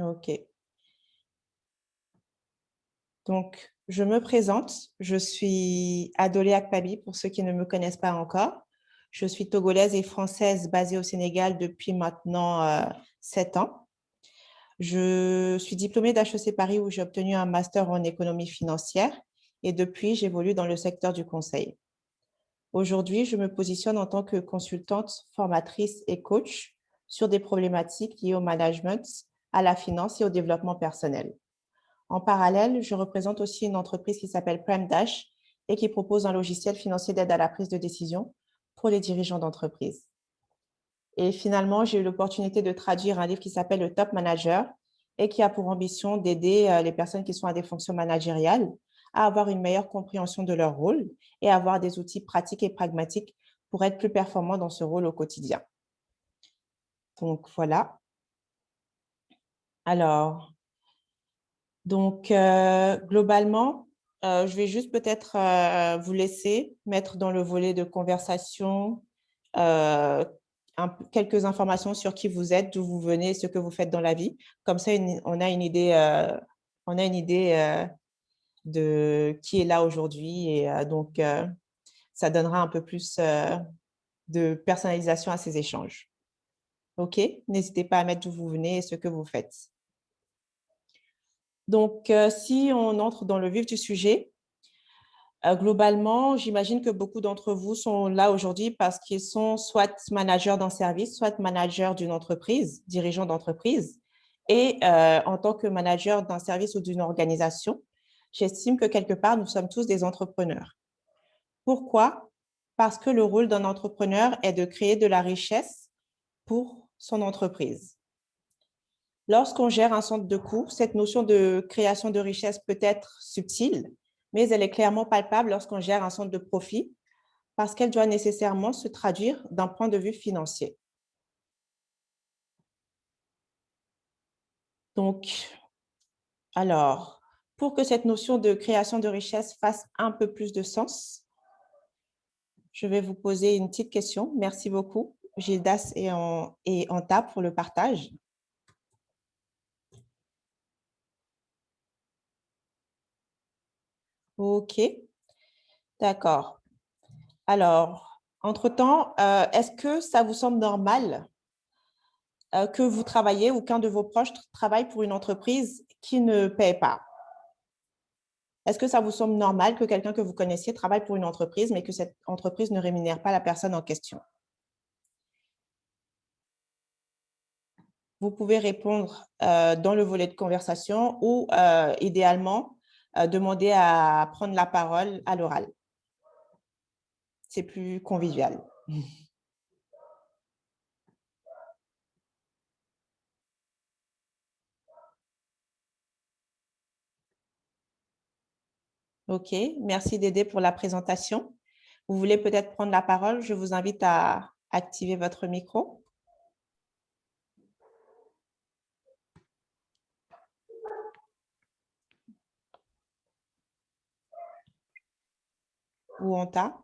OK. Donc, je me présente. Je suis Adolé Akpabi, pour ceux qui ne me connaissent pas encore. Je suis togolaise et française basée au Sénégal depuis maintenant 7 ans. Je suis diplômée d'HEC Paris où j'ai obtenu un master en économie financière et depuis, j'évolue dans le secteur du conseil. Aujourd'hui, je me positionne en tant que consultante, formatrice et coach sur des problématiques liées au management, à la finance et au développement personnel. En parallèle, je représente aussi une entreprise qui s'appelle Prime Dash et qui propose un logiciel financier d'aide à la prise de décision pour les dirigeants d'entreprise. Et finalement, j'ai eu l'opportunité de traduire un livre qui s'appelle Le Top Manager et qui a pour ambition d'aider les personnes qui sont à des fonctions managériales à avoir une meilleure compréhension de leur rôle et avoir des outils pratiques et pragmatiques pour être plus performants dans ce rôle au quotidien. Donc, voilà. Alors, globalement, je vais juste peut-être vous laisser mettre dans le volet de conversation quelques informations sur qui vous êtes, d'où vous venez, ce que vous faites dans la vie. Comme ça, on a une idée, de qui est là aujourd'hui et ça donnera un peu plus de personnalisation à ces échanges. OK? N'hésitez pas à mettre d'où vous venez et ce que vous faites. Donc, si on entre dans le vif du sujet, globalement, j'imagine que beaucoup d'entre vous sont là aujourd'hui parce qu'ils sont soit managers d'un service, soit managers d'une entreprise, dirigeants d'entreprise. Et en tant que manager d'un service ou d'une organisation, j'estime que quelque part, nous sommes tous des entrepreneurs. Pourquoi? Parce que le rôle d'un entrepreneur est de créer de la richesse pour son entreprise. Lorsqu'on gère un centre de coûts, cette notion de création de richesse peut être subtile, mais elle est clairement palpable lorsqu'on gère un centre de profit parce qu'elle doit nécessairement se traduire d'un point de vue financier. Donc, alors, pour que cette notion de création de richesse fasse un peu plus de sens, je vais vous poser une petite question. Merci beaucoup, Gildas et Anta, pour le partage. OK, d'accord. Alors, entre-temps, est-ce que ça vous semble normal que vous travaillez ou qu'un de vos proches travaille pour une entreprise qui ne paie pas? Est-ce que ça vous semble normal que quelqu'un que vous connaissiez travaille pour une entreprise, mais que cette entreprise ne rémunère pas la personne en question? Vous pouvez répondre dans le volet de conversation ou idéalement, demander à prendre la parole à l'oral. C'est plus convivial. OK, merci Dédé pour la présentation. Vous voulez peut-être prendre la parole? Je vous invite à activer votre micro. Ou Anta.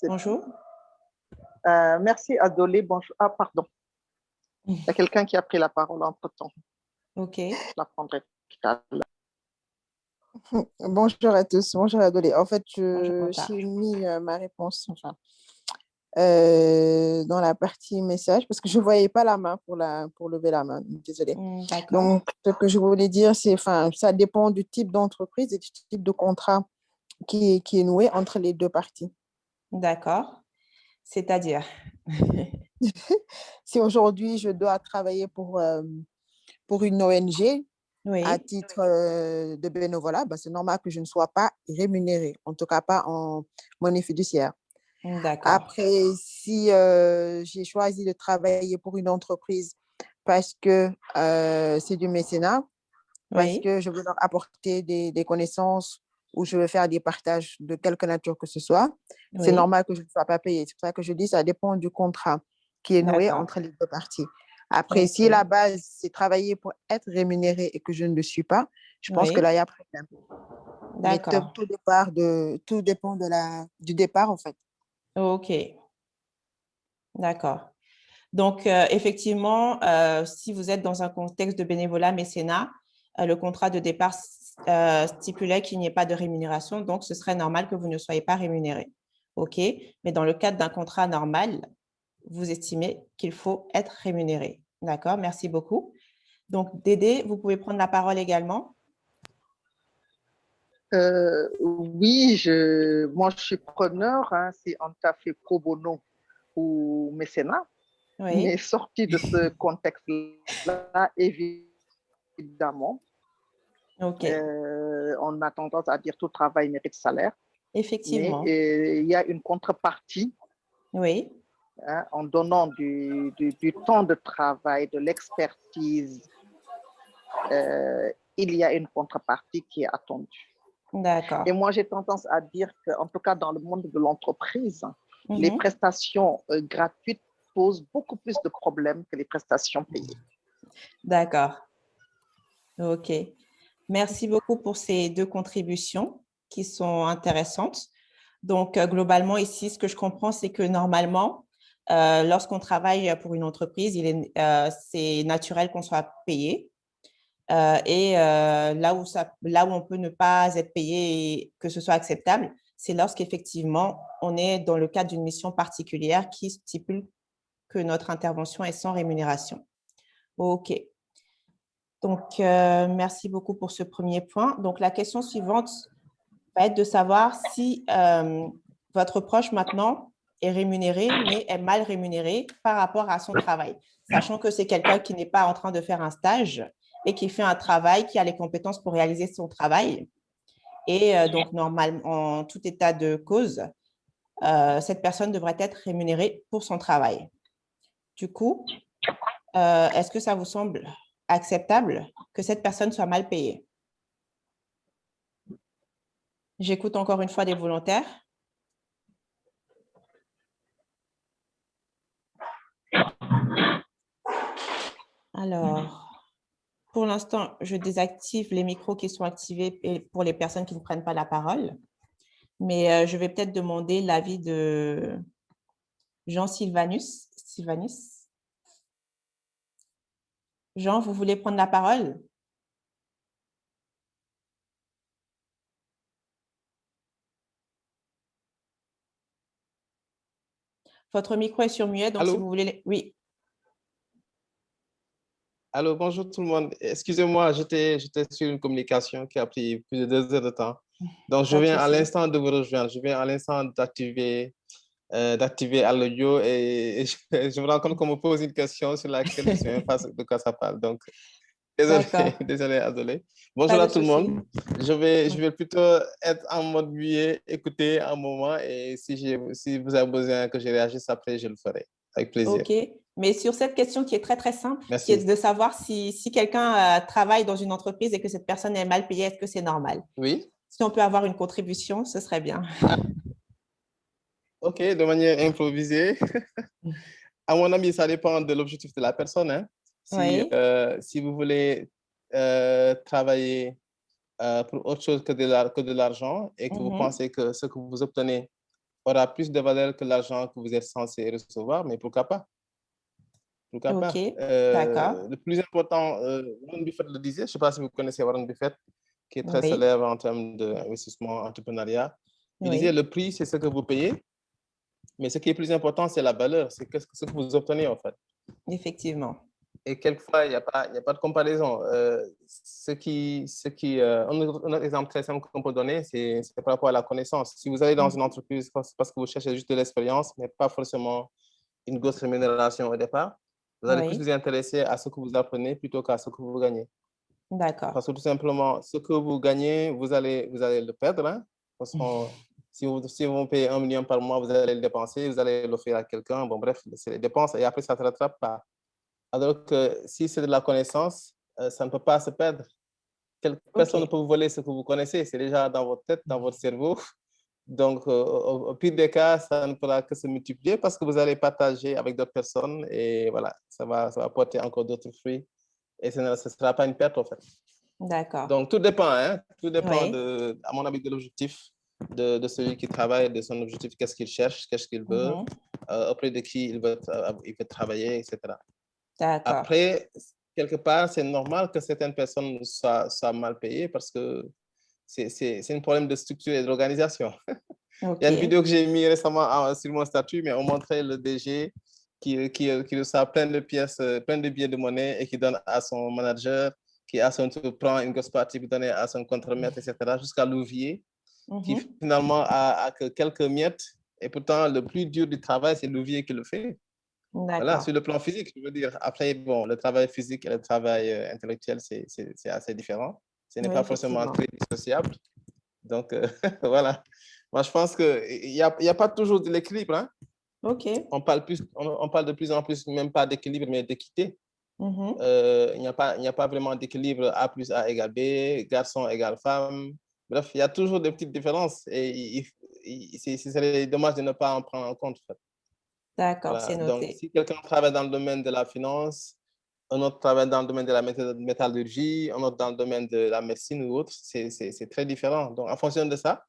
Bonjour. Merci Adolé. Bonjour. Ah, pardon. Il y a quelqu'un qui a pris la parole entre-temps. OK. Je la prendrai tout à l'heure. Bonjour à tous, bonjour Adolé. En fait, Bonjour Anta. j'ai mis ma réponse dans la partie message parce que je ne voyais pas la main pour lever la main. Désolée. D'accord. Donc, ce que je voulais dire, c'est ça dépend du type d'entreprise et du type de contrat qui est noué entre les deux parties. D'accord. C'est-à-dire? Si aujourd'hui, je dois travailler pour une ONG, Oui. à titre de bénévolat, c'est normal que je ne sois pas rémunérée, en tout cas pas en monnaie fiduciaire. D'accord. Après, si j'ai choisi de travailler pour une entreprise parce que c'est du mécénat, parce Oui. que je veux leur apporter des connaissances ou je veux faire des partages de quelque nature que ce soit, c'est Oui. normal que je ne sois pas payée. C'est pour ça que je dis ça dépend du contrat qui est noué D'accord. entre les deux parties. Après, si la base, c'est travailler pour être rémunéré et que je ne le suis pas, je pense que Oui. là, il y a problème. Mais D'accord. tout dépend du départ, en fait. OK. D'accord. Donc, effectivement, si vous êtes dans un contexte de bénévolat mécénat, le contrat de départ stipulait qu'il n'y ait pas de rémunération, donc ce serait normal que vous ne soyez pas rémunéré. OK? Mais dans le cadre d'un contrat normal, vous estimez qu'il faut être rémunéré. D'accord? Merci beaucoup. Donc, Dédé, vous pouvez prendre la parole également. Oui, moi je suis preneur, hein, si on t'a fait pro bono ou mécénat, Oui. mais sorti de ce contexte-là, évidemment, OK. on a tendance à dire tout travail mérite salaire, mais Effectivement. il y a une contrepartie, Oui. hein, en donnant du temps de travail, de l'expertise, il y a une contrepartie qui est attendue. D'accord. Et moi, j'ai tendance à dire qu'en tout cas, dans le monde de l'entreprise, les Mhm. prestations gratuites posent beaucoup plus de problèmes que les prestations payées. D'accord. OK. Merci beaucoup pour ces deux contributions qui sont intéressantes. Donc, globalement, ici, ce que je comprends, c'est que normalement, lorsqu'on travaille pour une entreprise, c'est naturel qu'on soit payé. Et là où on peut ne pas être payé et que ce soit acceptable, c'est lorsqu'effectivement, on est dans le cadre d'une mission particulière qui stipule que notre intervention est sans rémunération. OK. Donc, merci beaucoup pour ce premier point. Donc, la question suivante va être de savoir si votre proche maintenant est rémunéré, mais est mal rémunéré par rapport à son travail, sachant que c'est quelqu'un qui n'est pas en train de faire un stage et qui fait un travail, qui a les compétences pour réaliser son travail. Et donc, normalement, en tout état de cause, cette personne devrait être rémunérée pour son travail. Du coup, est-ce que ça vous semble acceptable que cette personne soit mal payée? J'écoute encore une fois des volontaires. Alors, pour l'instant, je désactive les micros qui sont activés pour les personnes qui ne prennent pas la parole. Mais je vais peut-être demander l'avis de Jean Sylvanus. Jean, vous voulez prendre la parole? Votre micro est sur muet, donc si vous Allô? voulez… Oui, Allô, bonjour tout le monde. Excusez-moi, j'étais sur une communication qui a pris plus de 2 heures de temps. Donc, je pas de viens à souci. l'instant de vous rejoindre. Je viens à l'instant d'activer l'audio et je me rends compte qu'on me pose une question sur laquelle je ne sais même pas de quoi ça parle. Donc, désolé, D'accord, désolé. pas Bonjour de à tout le souci. monde. Je vais plutôt être en mode muet, écouter un moment et si vous avez besoin que je réagisse après, je le ferai avec plaisir. OK. Mais sur cette question qui est très, très simple, qui est Merci. de savoir si quelqu'un travaille dans une entreprise et que cette personne est mal payée, est-ce que c'est normal? Oui? Si on peut avoir une contribution, ce serait bien. OK, de manière improvisée. À mon avis, ça dépend de l'objectif de la personne, hein. Oui. Si vous voulez travailler pour autre chose que de l'argent et que vous Mhm. pensez que ce que vous obtenez aura plus de valeur que l'argent que vous êtes censé recevoir, mais pourquoi pas? Pourquoi OK, pas? d'accord. Le plus important, Warren Buffett le disait, je ne sais pas si vous connaissez Warren Buffett, qui est très Oui, célèbre en termes d'investissement, entrepreneuriat. Il disait, oui, le prix, c'est ce que vous payez, mais ce qui est plus important, c'est la valeur, c'est ce que vous obtenez en fait. effectivement. Et quelquefois, il n'y a pas de comparaison. Un autre exemple très simple qu'on peut donner, c'est par rapport à la connaissance. Si vous allez dans une entreprise, c'est parce que vous cherchez juste de l'expérience, mais pas forcément une grosse rémunération au départ, vous allez plus Oui, vous intéresser à ce que vous apprenez plutôt qu'à ce que vous gagnez. d'accord. Parce que tout simplement, ce que vous gagnez, vous allez le perdre, hein. Parce que si vous payez 1 million par mois, vous allez le dépenser, vous allez l'offrir à quelqu'un. Bon, bref, c'est les dépenses et après, ça ne se rattrape pas. Alors que si c'est de la connaissance, ça ne peut pas se perdre. Personne ne OK, peut vous voler ce que vous connaissez. C'est déjà dans votre tête, dans votre cerveau. Donc, au pire des cas, ça ne pourra que se multiplier parce que vous allez partager avec d'autres personnes et voilà, ça va porter encore d'autres fruits et ce ne sera pas une perte en fait. d'accord. Donc, tout dépend, hein? Tout dépend, Oui, à mon avis, de l'objectif de celui qui travaille, de son objectif, qu'est-ce qu'il cherche, qu'est-ce qu'il veut. mhm, auprès de qui il veut travailler, etc. D'accord. Après, quelque part, c'est normal que certaines personnes soient mal payées parce que c'est un problème de structure et d'organisation. OK. Il y a une vidéo que j'ai mise récemment sur mon statut, mais on montrait le DG qui reçoit plein de pièces, plein de billets de monnaie et qui donne à son manager, qui à son tour prend une grosse partie pour donner à son contremaître, etc., jusqu'à l'ouvrier, qui finalement a que quelques miettes. Et pourtant, le plus dur du travail, c'est l'ouvrier qui le fait. Voilà, sur le plan physique, je veux dire. Après, bon, le travail physique et le travail intellectuel, c'est assez différent. Ce n'est pas forcément très dissociable. Donc, voilà. Moi, je pense qu'il n'y a pas toujours de l'équilibre. Hein? OK. On parle de plus en plus, même pas d'équilibre, mais d'équité. Il n'y a pas vraiment d'équilibre A plus A égale B, garçon égale femme. Bref, il y a toujours des petites différences et ce serait dommage de ne pas en prendre en compte. En fait. D'accord, Voilà. c'est Donc, noté. si quelqu'un travaille dans le domaine de la finance, un autre travaille dans le domaine de la métallurgie, un autre dans le domaine de la médecine ou autre, c'est très différent. Donc, en fonction de ça,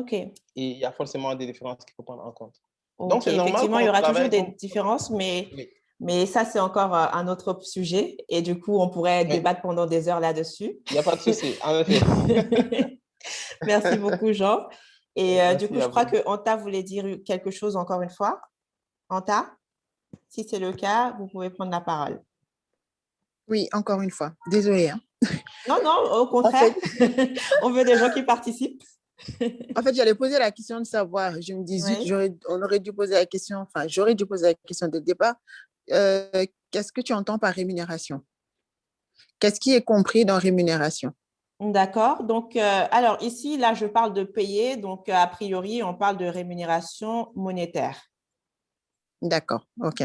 il y a forcément des différences qu'il faut prendre en compte. Donc, c'est normal effectivement, il y aura toujours des différences, oui. mais ça, c'est encore un autre sujet. Et du coup, on pourrait débattre pendant des heures là-dessus. Il n'y a pas de souci, en effet. Merci beaucoup, Jean. Et du coup, je crois que Anta voulait dire quelque chose encore une fois. Anta, si c'est le cas, vous pouvez prendre la parole. Oui, encore une fois. Désolée. Hein. Non, non, au contraire. En fait, on veut des gens qui participent. En fait, j'allais poser la question de savoir. Je me dis, on aurait dû poser la question, enfin, j'aurais dû poser la question dès le départ. Qu'est-ce que tu entends par rémunération? Qu'est-ce qui est compris dans rémunération? D'accord. Donc, alors ici, là, je parle de payer. Donc, a priori, on parle de rémunération monétaire. D'accord. OK.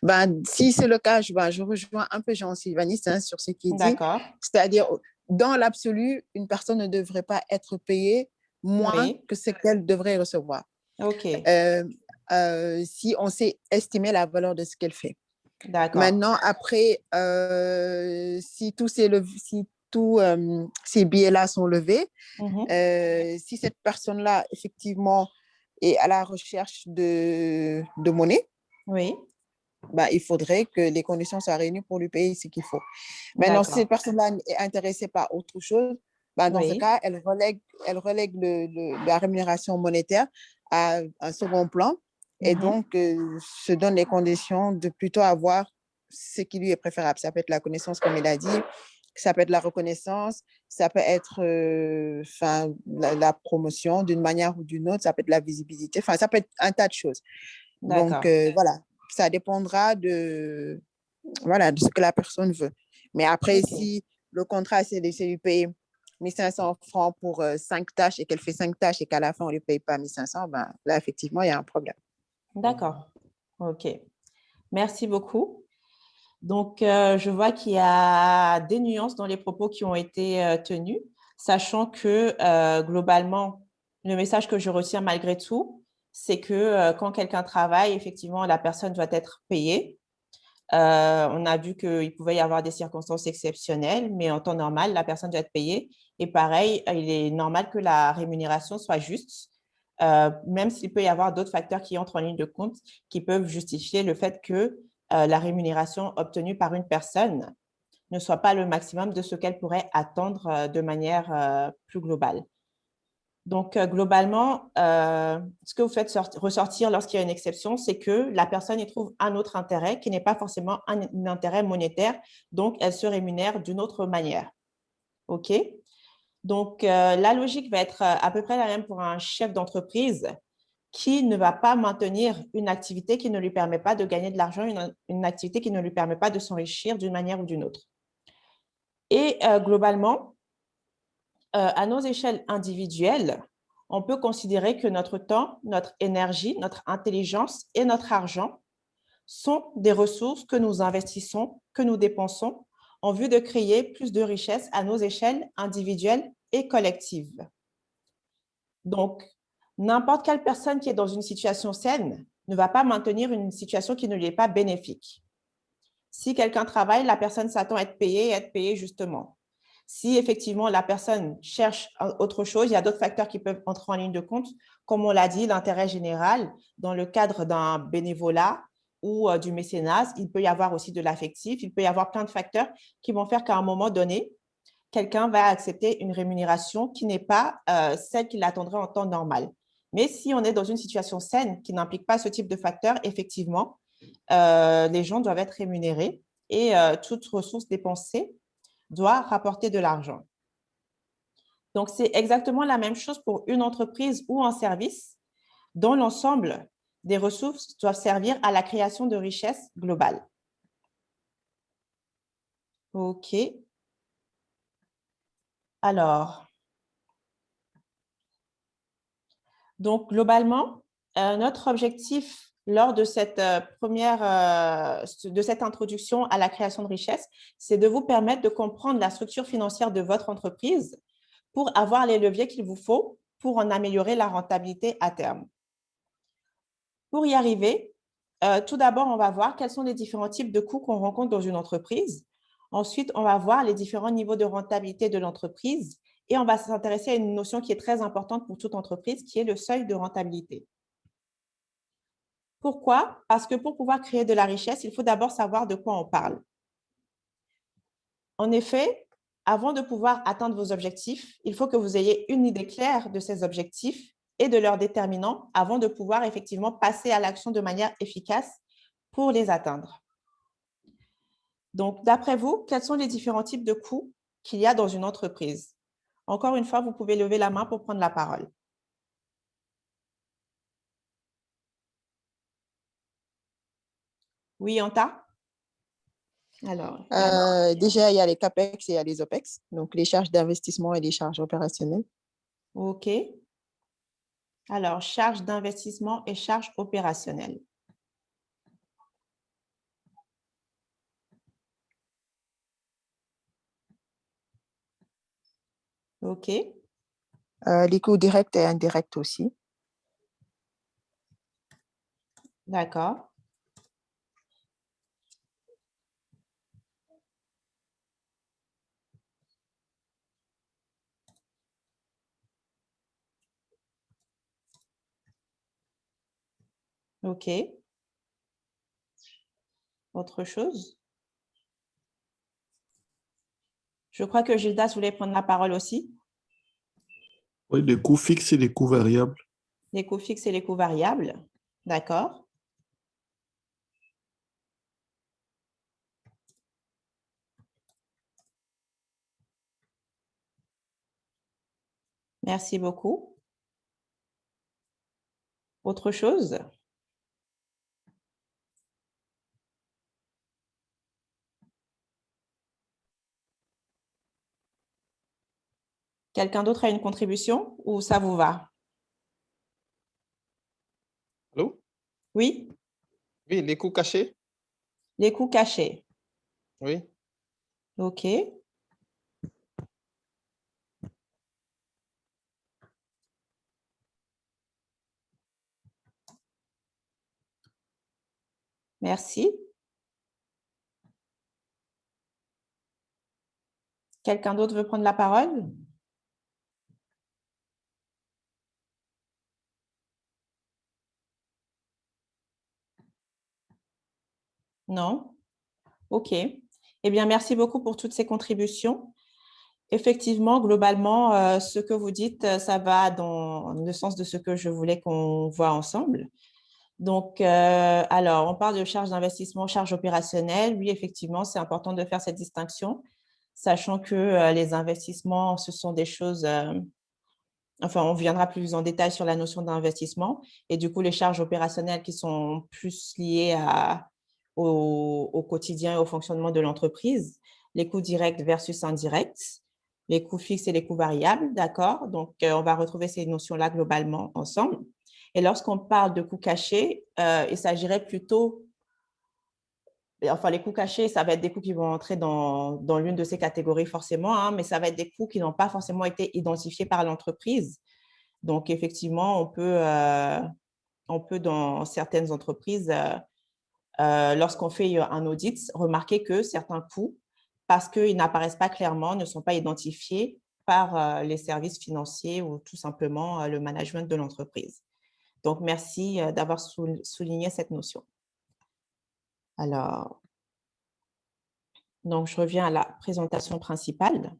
Ben, si c'est le cas, je rejoins un peu Jean-Sylvanis sur ce qu'il dit. C'est-à-dire, dans l'absolu, une personne ne devrait pas être payée moins que ce qu'elle devrait recevoir. OK. Si on sait estimer la valeur de ce qu'elle fait. D'accord. Maintenant, après, si tous ces billets-là sont levés, si cette personne-là, effectivement, est à la recherche de monnaie, bah, il faudrait que les conditions soient réunies pour lui payer ce qu'il faut. Maintenant, si cette personne-là est intéressée par autre chose, bah, dans ce cas, elle relègue la rémunération monétaire à un second plan et donc se donne les conditions de plutôt avoir ce qui lui est préférable. Ça peut être la connaissance, comme il a dit, ça peut être la reconnaissance, ça peut être la promotion d'une manière ou d'une autre, ça peut être la visibilité, enfin, ça peut être un tas de choses. Donc, voilà. Ça dépendra de ce que la personne veut. Mais après, si le contrat, c'est de lui payer 1 500 francs pour 5 tâches et qu'elle fait 5 tâches et qu'à la fin, on ne lui paye pas 1 500, ben, là, effectivement, il y a un problème. D'accord. OK. Merci beaucoup. Donc, je vois qu'il y a des nuances dans les propos qui ont été tenus, sachant que globalement, le message que je retiens malgré tout, c'est que quand quelqu'un travaille, effectivement, la personne doit être payée. On a vu qu'il pouvait y avoir des circonstances exceptionnelles, mais en temps normal, la personne doit être payée. Et pareil, il est normal que la rémunération soit juste, même s'il peut y avoir d'autres facteurs qui entrent en ligne de compte qui peuvent justifier le fait que la rémunération obtenue par une personne ne soit pas le maximum de ce qu'elle pourrait attendre de manière plus globale. Donc, globalement, ce que vous faites ressortir lorsqu'il y a une exception, c'est que la personne y trouve un autre intérêt qui n'est pas forcément un intérêt monétaire, donc elle se rémunère d'une autre manière. OK? Donc, la logique va être à peu près la même pour un chef d'entreprise qui ne va pas maintenir une activité qui ne lui permet pas de gagner de l'argent, une activité qui ne lui permet pas de s'enrichir d'une manière ou d'une autre. Et globalement, à nos échelles individuelles, on peut considérer que notre temps, notre énergie, notre intelligence et notre argent sont des ressources que nous investissons, que nous dépensons en vue de créer plus de richesses à nos échelles individuelles et collectives. Donc, n'importe quelle personne qui est dans une situation saine ne va pas maintenir une situation qui ne lui est pas bénéfique. Si quelqu'un travaille, la personne s'attend à être payée et à être payée justement. Si effectivement la personne cherche autre chose, il y a d'autres facteurs qui peuvent entrer en ligne de compte. Comme on l'a dit, l'intérêt général, dans le cadre d'un bénévolat ou du mécénat, il peut y avoir aussi de l'affectif, il peut y avoir plein de facteurs qui vont faire qu'à un moment donné, quelqu'un va accepter une rémunération qui n'est pas celle qu'il attendrait en temps normal. Mais si on est dans une situation saine qui n'implique pas ce type de facteurs, effectivement, les gens doivent être rémunérés et toute ressource dépensée doit rapporter de l'argent. Donc, c'est exactement la même chose pour une entreprise ou un service dont l'ensemble des ressources doivent servir à la création de richesse globale. OK. Alors, donc, globalement, notre objectif lors de cette de cette introduction à la création de richesse, c'est de vous permettre de comprendre la structure financière de votre entreprise pour avoir les leviers qu'il vous faut pour en améliorer la rentabilité à terme. Pour y arriver, tout d'abord, on va voir quels sont les différents types de coûts qu'on rencontre dans une entreprise. Ensuite, on va voir les différents niveaux de rentabilité de l'entreprise et on va s'intéresser à une notion qui est très importante pour toute entreprise, qui est le seuil de rentabilité. Pourquoi? Parce que pour pouvoir créer de la richesse, il faut d'abord savoir de quoi on parle. En effet, avant de pouvoir atteindre vos objectifs, il faut que vous ayez une idée claire de ces objectifs et de leurs déterminants avant de pouvoir effectivement passer à l'action de manière efficace pour les atteindre. Donc, d'après vous, quels sont les différents types de coûts qu'il y a dans une entreprise? Encore une fois, vous pouvez lever la main pour prendre la parole. Oui, Anta? Alors, déjà, il y a les CAPEX et il y a les OPEX, donc les charges d'investissement et les charges opérationnelles. OK. Alors, charges d'investissement et charges opérationnelles. OK. Les coûts directs et indirects aussi. D'accord. OK. Autre chose? Je crois que Gildas voulait prendre la parole aussi. Oui, les coûts fixes et les coûts variables. Les coûts fixes et les coûts variables. D'accord. Merci beaucoup. Autre chose? Quelqu'un d'autre a une contribution ou ça vous va? Allô? Oui? Oui, les coûts cachés. Les coûts cachés. Oui. OK. Merci. Quelqu'un d'autre veut prendre la parole? Non? OK. Eh bien, merci beaucoup pour toutes ces contributions. Effectivement, globalement, ce que vous dites, ça va dans le sens de ce que je voulais qu'on voit ensemble. Donc, alors, on parle de charges d'investissement, charges opérationnelles. Oui, effectivement, c'est important de faire cette distinction, sachant que les investissements, ce sont des choses… enfin, on viendra plus en détail sur la notion d'investissement. Et du coup, les charges opérationnelles qui sont plus liées au quotidien et au fonctionnement de l'entreprise, les coûts directs versus indirects, les coûts fixes et les coûts variables, d'accord? Donc, on va retrouver ces notions-là globalement ensemble. Et lorsqu'on parle de coûts cachés, il s'agirait plutôt… Enfin, les coûts cachés, ça va être des coûts qui vont entrer dans l'une de ces catégories forcément, hein, mais ça va être des coûts qui n'ont pas forcément été identifiés par l'entreprise. Donc, effectivement, on peut dans certaines entreprises, lorsqu'on fait un audit, remarquer que certains coûts parce qu'ils n'apparaissent pas clairement, ne sont pas identifiés par les services financiers ou tout simplement le management de l'entreprise. Donc, merci d'avoir souligné cette notion. Alors, donc, je reviens à la présentation principale.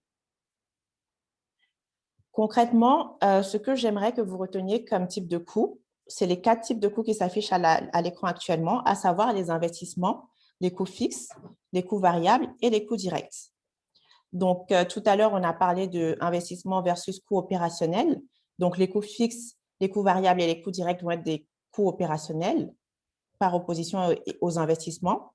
Concrètement, ce que j'aimerais que vous reteniez comme type de coût, c'est les 4 types de coûts qui s'affichent à l'écran actuellement, à savoir les investissements, les coûts fixes, les coûts variables et les coûts directs. Donc, tout à l'heure, on a parlé d'investissement versus coûts opérationnels. Donc, les coûts fixes, les coûts variables et les coûts directs vont être des coûts opérationnels par opposition aux investissements.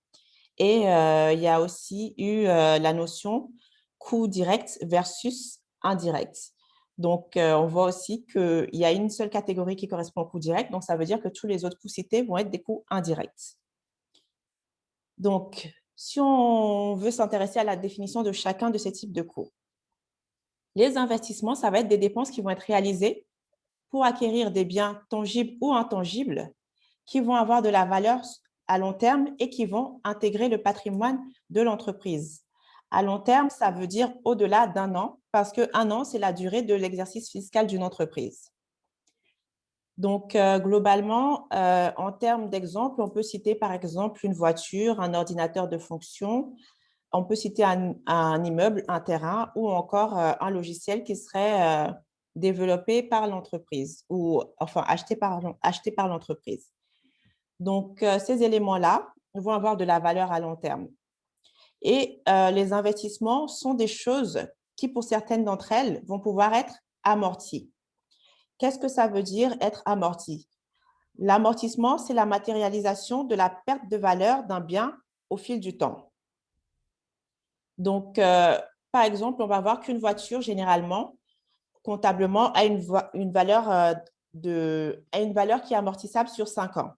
Et il y a aussi eu la notion coût direct versus indirect. Donc, on voit aussi qu'il y a une seule catégorie qui correspond au coût direct. Donc, ça veut dire que tous les autres coûts cités vont être des coûts indirects. Donc, si on veut s'intéresser à la définition de chacun de ces types de coûts, les investissements, ça va être des dépenses qui vont être réalisées pour acquérir des biens tangibles ou intangibles qui vont avoir de la valeur à long terme et qui vont intégrer le patrimoine de l'entreprise. À long terme, ça veut dire au-delà d'1 an, parce qu'1 an, c'est la durée de l'exercice fiscal d'une entreprise. Donc, globalement, en termes d'exemple, on peut citer par exemple une voiture, un ordinateur de fonction, on peut citer un immeuble, un terrain ou encore un logiciel qui serait développé par l'entreprise ou enfin acheté par l'entreprise. Donc, ces éléments-là vont avoir de la valeur à long terme. Et les investissements sont des choses qui, pour certaines d'entre elles, vont pouvoir être amorties. Qu'est-ce que ça veut dire être amorti? L'amortissement, c'est la matérialisation de la perte de valeur d'un bien au fil du temps. Donc, par exemple, on va voir qu'une voiture, généralement, comptablement, a une valeur qui est amortissable sur 5 ans.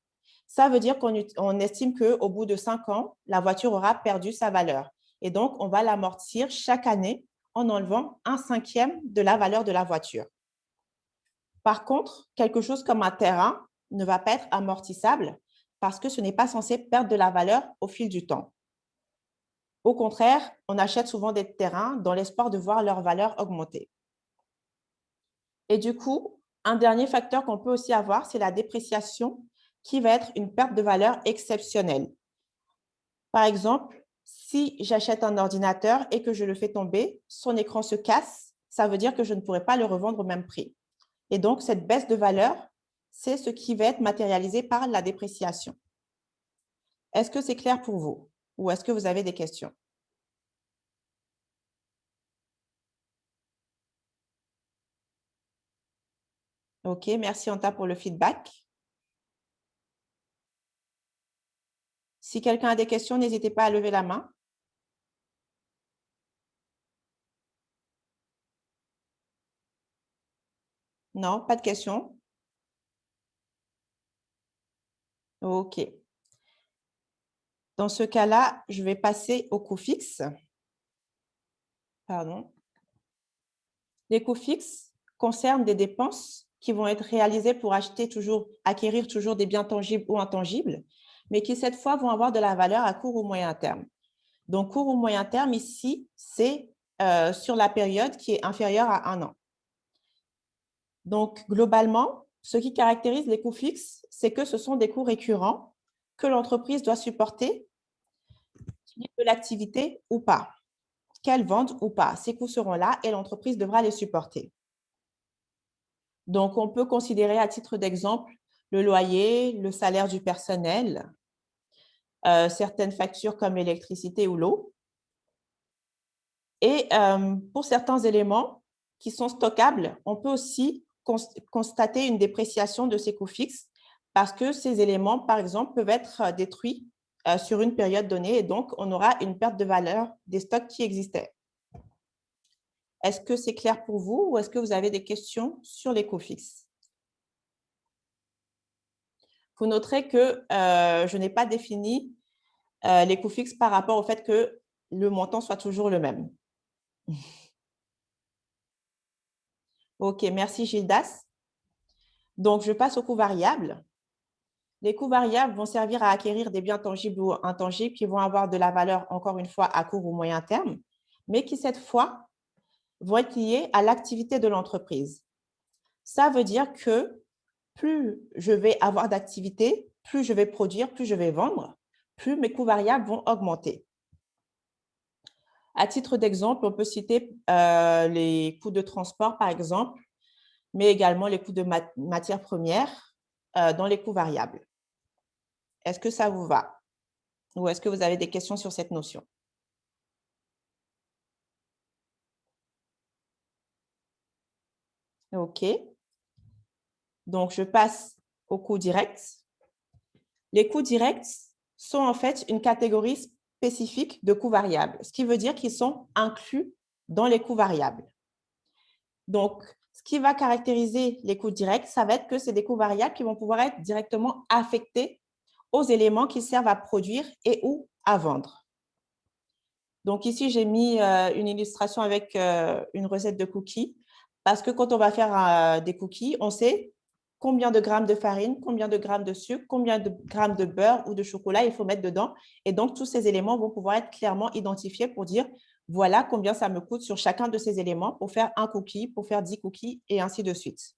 Ça veut dire qu'on estime qu'au bout de 5 ans, la voiture aura perdu sa valeur. Et donc, on va l'amortir chaque année en enlevant 1/5 de la valeur de la voiture. Par contre, quelque chose comme un terrain ne va pas être amortissable parce que ce n'est pas censé perdre de la valeur au fil du temps. Au contraire, on achète souvent des terrains dans l'espoir de voir leur valeur augmenter. Et du coup, un dernier facteur qu'on peut aussi avoir, c'est la dépréciation qui va être une perte de valeur exceptionnelle. Par exemple, si j'achète un ordinateur et que je le fais tomber, son écran se casse, ça veut dire que je ne pourrai pas le revendre au même prix. Et donc, cette baisse de valeur, c'est ce qui va être matérialisé par la dépréciation. Est-ce que c'est clair pour vous ou est-ce que vous avez des questions? OK, merci Anta pour le feedback. Si quelqu'un a des questions, n'hésitez pas à lever la main. Non, pas de questions? OK. Dans ce cas-là, je vais passer aux coûts fixes. Pardon. Les coûts fixes concernent des dépenses qui vont être réalisées pour acquérir toujours des biens tangibles ou intangibles, mais qui cette fois vont avoir de la valeur à court ou moyen terme. Donc, court ou moyen terme, ici, c'est sur la période qui est inférieure à 1 an. Donc, globalement, ce qui caractérise les coûts fixes, c'est que ce sont des coûts récurrents que l'entreprise doit supporter, de l'activité ou pas, qu'elle vende ou pas. Ces coûts seront là et l'entreprise devra les supporter. Donc, on peut considérer à titre d'exemple le loyer, le salaire du personnel, certaines factures comme l'électricité ou l'eau. Et pour certains éléments qui sont stockables, on peut aussi constater une dépréciation de ces coûts fixes parce que ces éléments, par exemple, peuvent être détruits sur une période donnée et donc on aura une perte de valeur des stocks qui existaient. Est-ce que c'est clair pour vous ou est-ce que vous avez des questions sur les coûts fixes? Vous noterez que je n'ai pas défini les coûts fixes par rapport au fait que le montant soit toujours le même. OK, merci Gildas. Donc, je passe aux coûts variables. Les coûts variables vont servir à acquérir des biens tangibles ou intangibles qui vont avoir de la valeur, encore une fois, à court ou moyen terme, mais qui, cette fois, vont être liés à l'activité de l'entreprise. Ça veut dire que plus je vais avoir d'activité, plus je vais produire, plus je vais vendre, plus mes coûts variables vont augmenter. À titre d'exemple, on peut citer les coûts de transport, par exemple, mais également les coûts de matières premières dans les coûts variables. Est-ce que ça vous va? Ou est-ce que vous avez des questions sur cette notion? OK. Donc, je passe aux coûts directs. Les coûts directs sont en fait une catégorie spécifique de coûts variables, ce qui veut dire qu'ils sont inclus dans les coûts variables. Donc, ce qui va caractériser les coûts directs, ça va être que c'est des coûts variables qui vont pouvoir être directement affectés aux éléments qui servent à produire et ou à vendre. Donc ici, j'ai mis une illustration avec une recette de cookies parce que quand on va faire des cookies, on sait combien de grammes de farine, combien de grammes de sucre, combien de grammes de beurre ou de chocolat il faut mettre dedans. Et donc, tous ces éléments vont pouvoir être clairement identifiés pour dire voilà combien ça me coûte sur chacun de ces éléments pour faire un cookie, pour faire 10 cookies et ainsi de suite.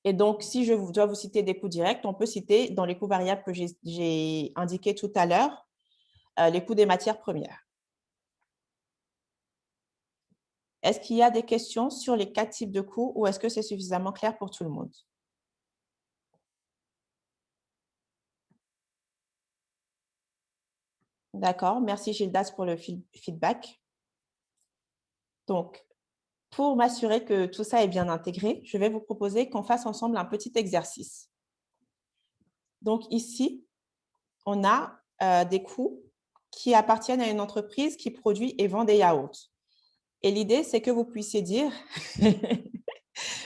Et donc, si je dois vous citer des coûts directs, on peut citer dans les coûts variables que j'ai indiqués tout à l'heure, les coûts des matières premières. Est-ce qu'il y a des questions sur les 4 types de coûts ou est-ce que c'est suffisamment clair pour tout le monde? D'accord, merci Gildas pour le feedback. Donc, pour m'assurer que tout ça est bien intégré, je vais vous proposer qu'on fasse ensemble un petit exercice. Donc ici, on a des coûts qui appartiennent à une entreprise qui produit et vend des yaourts. Et l'idée, c'est que vous puissiez dire,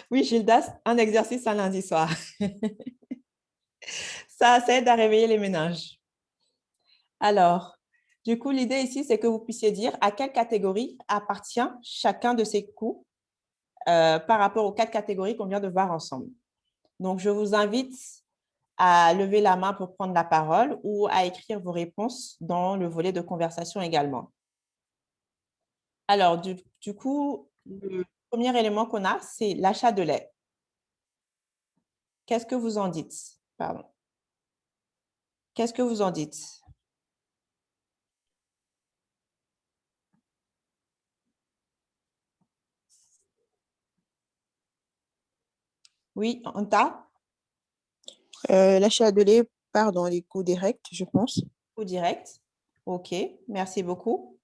oui Gildas, un exercice un lundi soir. Ça aide à réveiller les ménages. Alors, du coup, l'idée ici, c'est que vous puissiez dire à quelle catégorie appartient chacun de ces coûts par rapport aux 4 catégories qu'on vient de voir ensemble. Donc, je vous invite à lever la main pour prendre la parole ou à écrire vos réponses dans le volet de conversation également. Alors, du coup, le premier élément qu'on a, c'est l'achat de lait. Qu'est-ce que vous en dites? Pardon. Qu'est-ce que vous en dites? Oui, Anta? L'achat de lait part dans les coûts directs, je pense. Coûts directs. OK, merci beaucoup.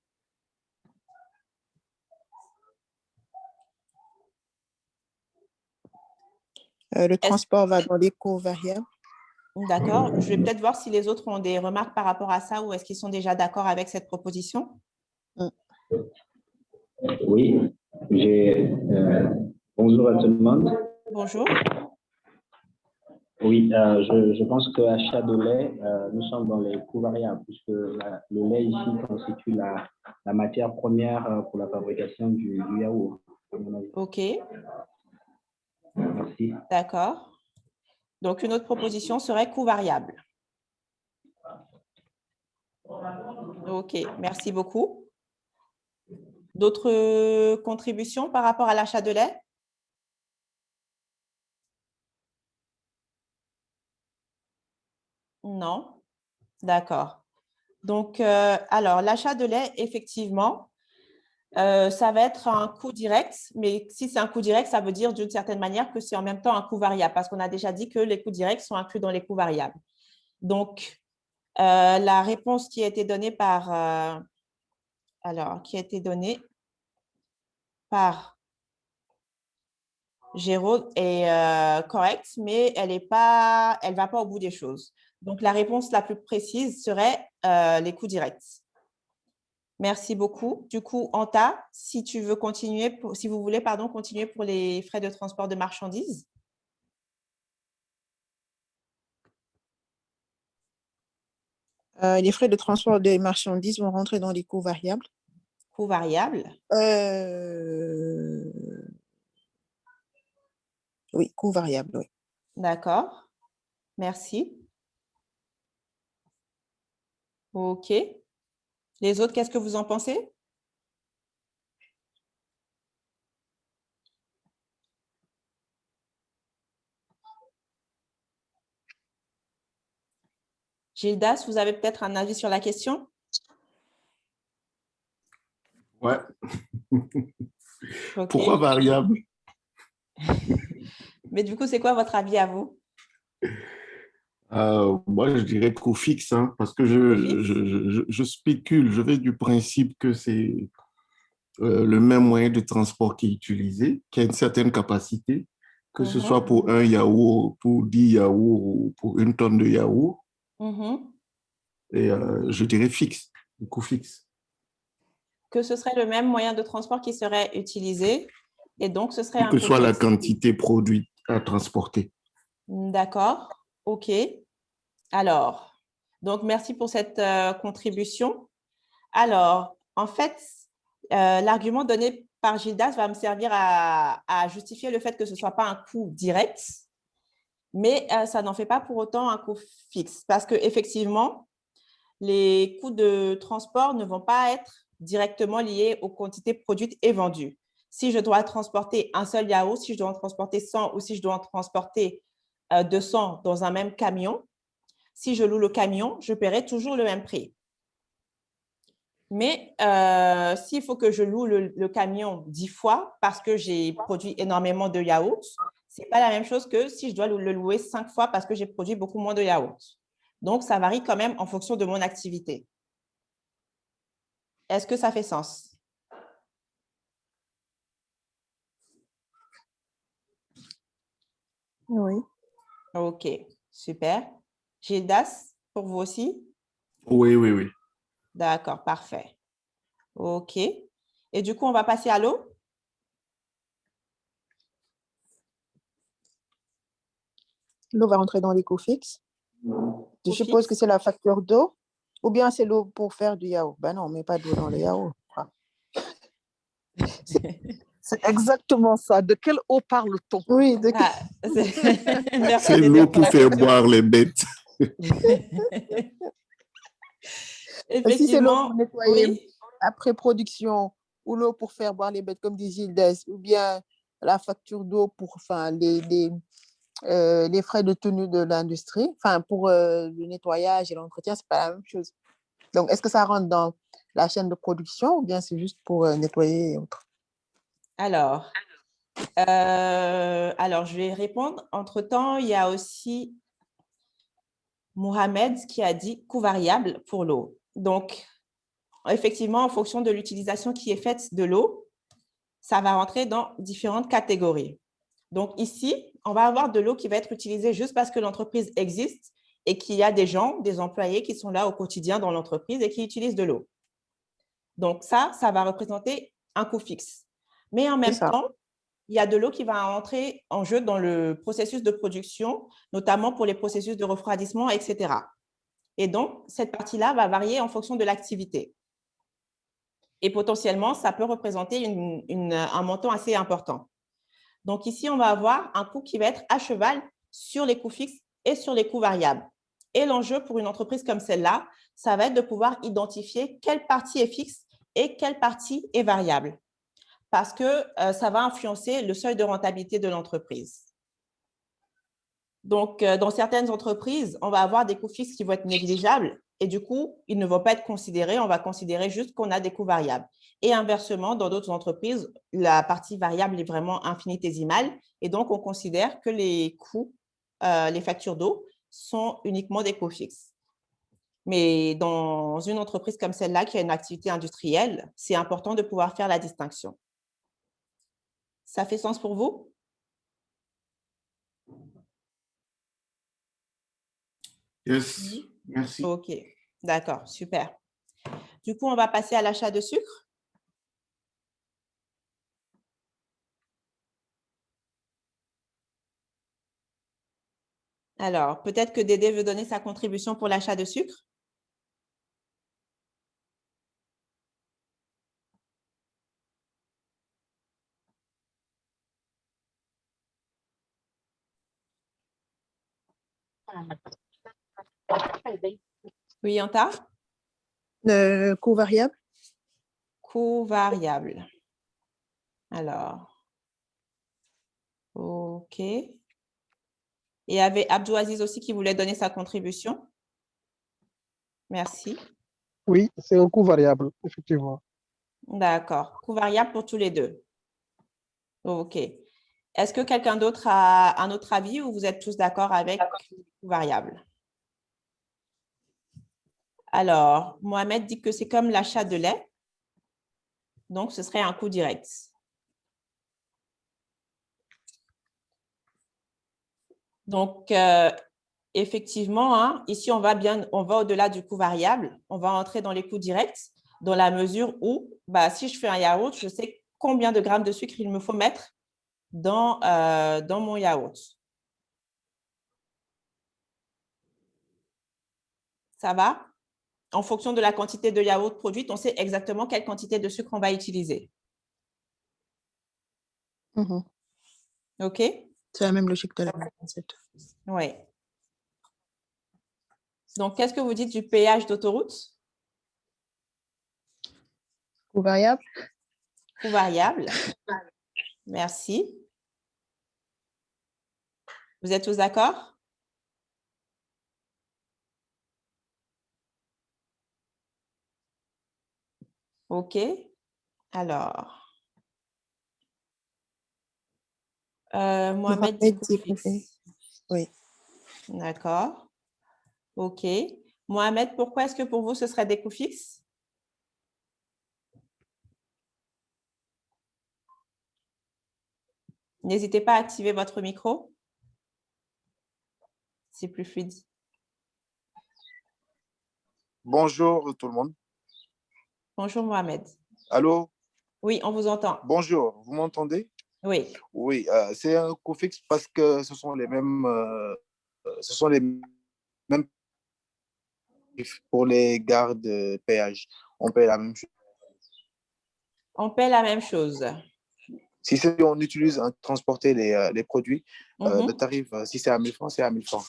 Le transport va dans les coûts variables. D'accord. Je vais peut-être voir si les autres ont des remarques par rapport à ça ou est-ce qu'ils sont déjà d'accord avec cette proposition? Oui, bonjour à tout le monde. Bonjour. Oui, je pense que l'achat de lait, nous sommes dans les coûts variables puisque le lait ici constitue la matière première pour la fabrication du yaourt. OK. Merci. D'accord. Donc, une autre proposition serait coût variable. OK, merci beaucoup. D'autres contributions par rapport à l'achat de lait? Non? D'accord. Donc, alors, l'achat de lait, effectivement, ça va être un coût direct, mais si c'est un coût direct, ça veut dire d'une certaine manière que c'est en même temps un coût variable parce qu'on a déjà dit que les coûts directs sont inclus dans les coûts variables. Donc, la réponse qui a été donnée par Géraud est correcte, mais elle va pas au bout des choses. Donc, la réponse la plus précise serait les coûts directs. Merci beaucoup. Du coup, Anta, si vous voulez continuer pour les frais de transport de marchandises. Les frais de transport des marchandises vont rentrer dans les coûts variables. Coûts variables? Oui, coûts variables, oui. D'accord. Merci. OK. Les autres, qu'est-ce que vous en pensez? Gildas, vous avez peut-être un avis sur la question? Ouais. OK. Pourquoi variable? Mais du coup, c'est quoi votre avis à vous? Moi, je dirais coût fixe, hein, parce que Coût fixe? je spécule, je vais du principe que c'est le même moyen de transport qui est utilisé, qui a une certaine capacité, que ce soit pour un yaourt, pour 10 yaourts ou pour une tonne de yaourt. Et je dirais fixe, le coût fixe. Que ce serait le même moyen de transport qui serait utilisé et donc ce serait Quelle un que coût soit la fixe. quantité produite à transporter. D'accord. OK. Alors, donc merci pour cette contribution. Alors, en fait, l'argument donné par Gildas va me servir à justifier le fait que ce ne soit pas un coût direct, mais ça n'en fait pas pour autant un coût fixe parce qu'effectivement, les coûts de transport ne vont pas être directement liés aux quantités produites et vendues. Si je dois transporter un seul yaourt, si je dois en transporter 100 ou si je dois en transporter 200 dans un même camion, si je loue le camion, je paierai toujours le même prix. Mais s'il faut que je loue le camion 10 fois parce que j'ai produit énormément de yaourts, ce n'est pas la même chose que si je dois le louer 5 fois parce que j'ai produit beaucoup moins de yaourts. Donc, ça varie quand même en fonction de mon activité. Est-ce que ça fait sens? Oui. OK, super. Gildas, pour vous aussi? Oui, oui, oui. D'accord, parfait. OK. Et du coup, on va passer à l'eau? L'eau va rentrer dans les coûts fixes. Je suppose que c'est la facture d'eau ou bien c'est l'eau pour faire du yaourt. Ben non, on ne met pas d'eau dans le yaourt. Ah. C'est exactement ça. De quelle eau parle-t-on? Oui, Merci c'est Dédé l'eau pour la pour faire question. boire les bêtes. Si c'est l'eau pour Effectivement, nettoyer oui. après production ou l'eau pour faire boire les bêtes, comme dit Gildas, ou bien la facture d'eau pour les frais de tenue de l'industrie, pour le nettoyage et l'entretien, ce n'est pas la même chose. Donc, est-ce que ça rentre dans la chaîne de production ou bien c'est juste pour nettoyer et autres? Alors, je vais répondre. Entre-temps, il y a aussi Mohamed qui a dit coût variable pour l'eau. Donc, effectivement, en fonction de l'utilisation qui est faite de l'eau, ça va rentrer dans différentes catégories. Donc ici, on va avoir de l'eau qui va être utilisée juste parce que l'entreprise existe et qu'il y a des gens, des employés qui sont là au quotidien dans l'entreprise et qui utilisent de l'eau. Donc ça va représenter un coût fixe. Mais en même temps, il y a de l'eau qui va entrer en jeu dans le processus de production, notamment pour les processus de refroidissement, etc. Et donc, cette partie-là va varier en fonction de l'activité. Et potentiellement, ça peut représenter un montant assez important. Donc ici, on va avoir un coût qui va être à cheval sur les coûts fixes et sur les coûts variables. Et l'enjeu pour une entreprise comme celle-là, ça va être de pouvoir identifier quelle partie est fixe et quelle partie est variable. Parce que ça va influencer le seuil de rentabilité de l'entreprise. Donc, dans certaines entreprises, on va avoir des coûts fixes qui vont être négligeables et du coup, ils ne vont pas être considérés. On va considérer juste qu'on a des coûts variables. Et inversement, dans d'autres entreprises, la partie variable est vraiment infinitésimale et donc, on considère que les coûts, les factures d'eau sont uniquement des coûts fixes. Mais dans une entreprise comme celle-là qui a une activité industrielle, c'est important de pouvoir faire la distinction. Ça fait sens pour vous? Yes, merci. OK, d'accord, super. Du coup, on va passer à l'achat de sucre. Alors, peut-être que Dédé veut donner sa contribution pour l'achat de sucre. Oui, Anta? Le coût variable. Coût variable. Alors, OK. Et il y avait Abdouaziz aussi qui voulait donner sa contribution. Merci. Oui, c'est un coût variable, effectivement. D'accord. Coût variable pour tous les deux. OK. Est-ce que quelqu'un d'autre a un autre avis ou vous êtes tous d'accord avec le coût variable? Alors, Mohamed dit que c'est comme l'achat de lait. Donc, ce serait un coût direct. Donc, effectivement, hein, ici, on va au-delà du coût variable. On va entrer dans les coûts directs dans la mesure où, si je fais un yaourt, je sais combien de grammes de sucre il me faut mettre dans mon yaourt. Ça va? En fonction de la quantité de yaourt produite, on sait exactement quelle quantité de sucre on va utiliser. OK? C'est la même logique de la recette. Oui. Donc, qu'est-ce que vous dites du péage d'autoroute? Coût variable. Coût variable. Merci. Vous êtes tous d'accord? OK. Alors, Mohamed dit coût fixe. Oui. D'accord. OK. Mohamed, pourquoi est-ce que pour vous, ce serait des coûts fixes? N'hésitez pas à activer votre micro. C'est plus fluide. Bonjour tout le monde. Bonjour Mohamed. Allô? Oui, on vous entend. Bonjour, vous m'entendez? Oui. Oui, c'est un coût fixe parce que ce sont les mêmes pour les gares de péage. On paie la même chose. On paie la même chose. Si on utilise transporter les produits, le tarif, si c'est à 1000 francs, c'est à 1000 francs.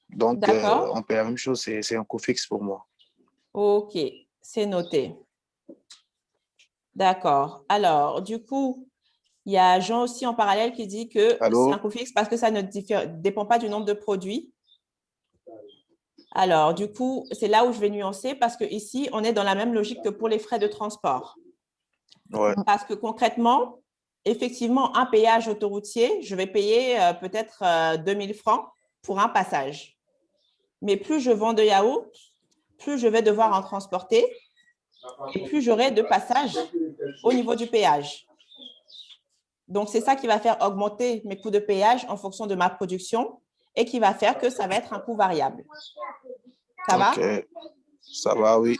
Donc, on paie la même chose, c'est un coût fixe pour moi. OK, c'est noté. D'accord. Alors, du coup, il y a Jean aussi en parallèle qui dit que c'est un coût fixe parce que ça ne dépend pas du nombre de produits. Alors, du coup, c'est là où je vais nuancer parce qu'ici, on est dans la même logique que pour les frais de transport. Ouais. Parce que concrètement, effectivement, un péage autoroutier, je vais payer peut-être 2000 francs pour un passage. Mais plus je vends de yaourt, plus je vais devoir en transporter et plus j'aurai de passages au niveau du péage. Donc, c'est ça qui va faire augmenter mes coûts de péage en fonction de ma production et qui va faire que ça va être un coût variable. Ça va? OK, ça va, oui.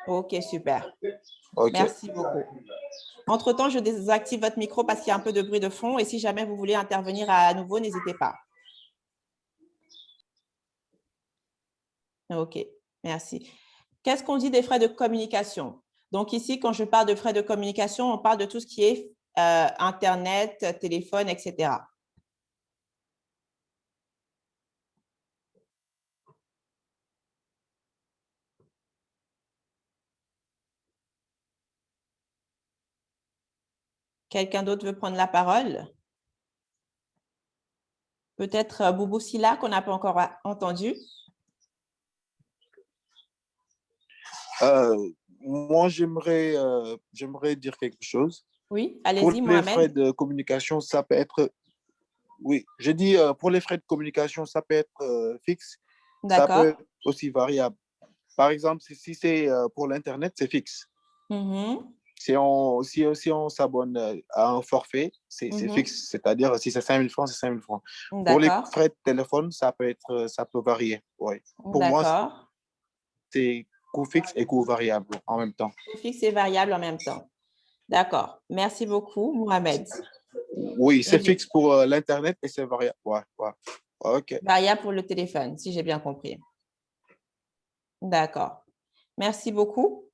OK, super. Okay. Merci beaucoup. Entre-temps, je désactive votre micro parce qu'il y a un peu de bruit de fond et si jamais vous voulez intervenir à nouveau, n'hésitez pas. OK, merci. Qu'est-ce qu'on dit des frais de communication? Donc ici, quand je parle de frais de communication, on parle de tout ce qui est Internet, téléphone, etc. Quelqu'un d'autre veut prendre la parole? Peut-être Boubou Silla, qu'on n'a pas encore entendu. Moi, j'aimerais dire quelque chose. Oui, allez-y, Mohamed. Pour les frais de communication, ça peut être... Oui, je dis pour les frais de communication, ça peut être fixe. Ça peut être aussi variable. Par exemple, si c'est pour l'Internet, c'est fixe. Si on s'abonne à un forfait, c'est fixe. C'est-à-dire, si c'est 5000 francs, c'est 5000 francs. Pour les frais de téléphone, ça peut varier. Ouais. Pour moi, c'est coût fixe et coût variable en même temps. Coût fixe et variable en même temps. D'accord. Merci beaucoup, Mohamed. Oui, c'est fixe pour l'Internet et c'est variable. Ouais. OK. Variable pour le téléphone, si j'ai bien compris. D'accord. Merci beaucoup.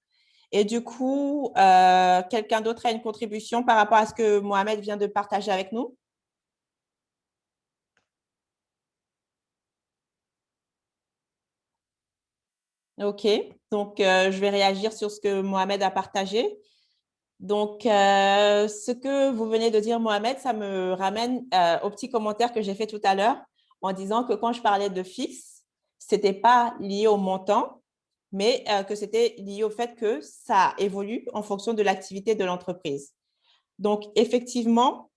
Et du coup, quelqu'un d'autre a une contribution par rapport à ce que Mohamed vient de partager avec nous? OK. Donc, je vais réagir sur ce que Mohamed a partagé. Donc, ce que vous venez de dire, Mohamed, ça me ramène au petit commentaire que j'ai fait tout à l'heure en disant que quand je parlais de fixe, ce n'était pas lié au montant, mais que c'était lié au fait que ça évolue en fonction de l'activité de l'entreprise. Donc, effectivement,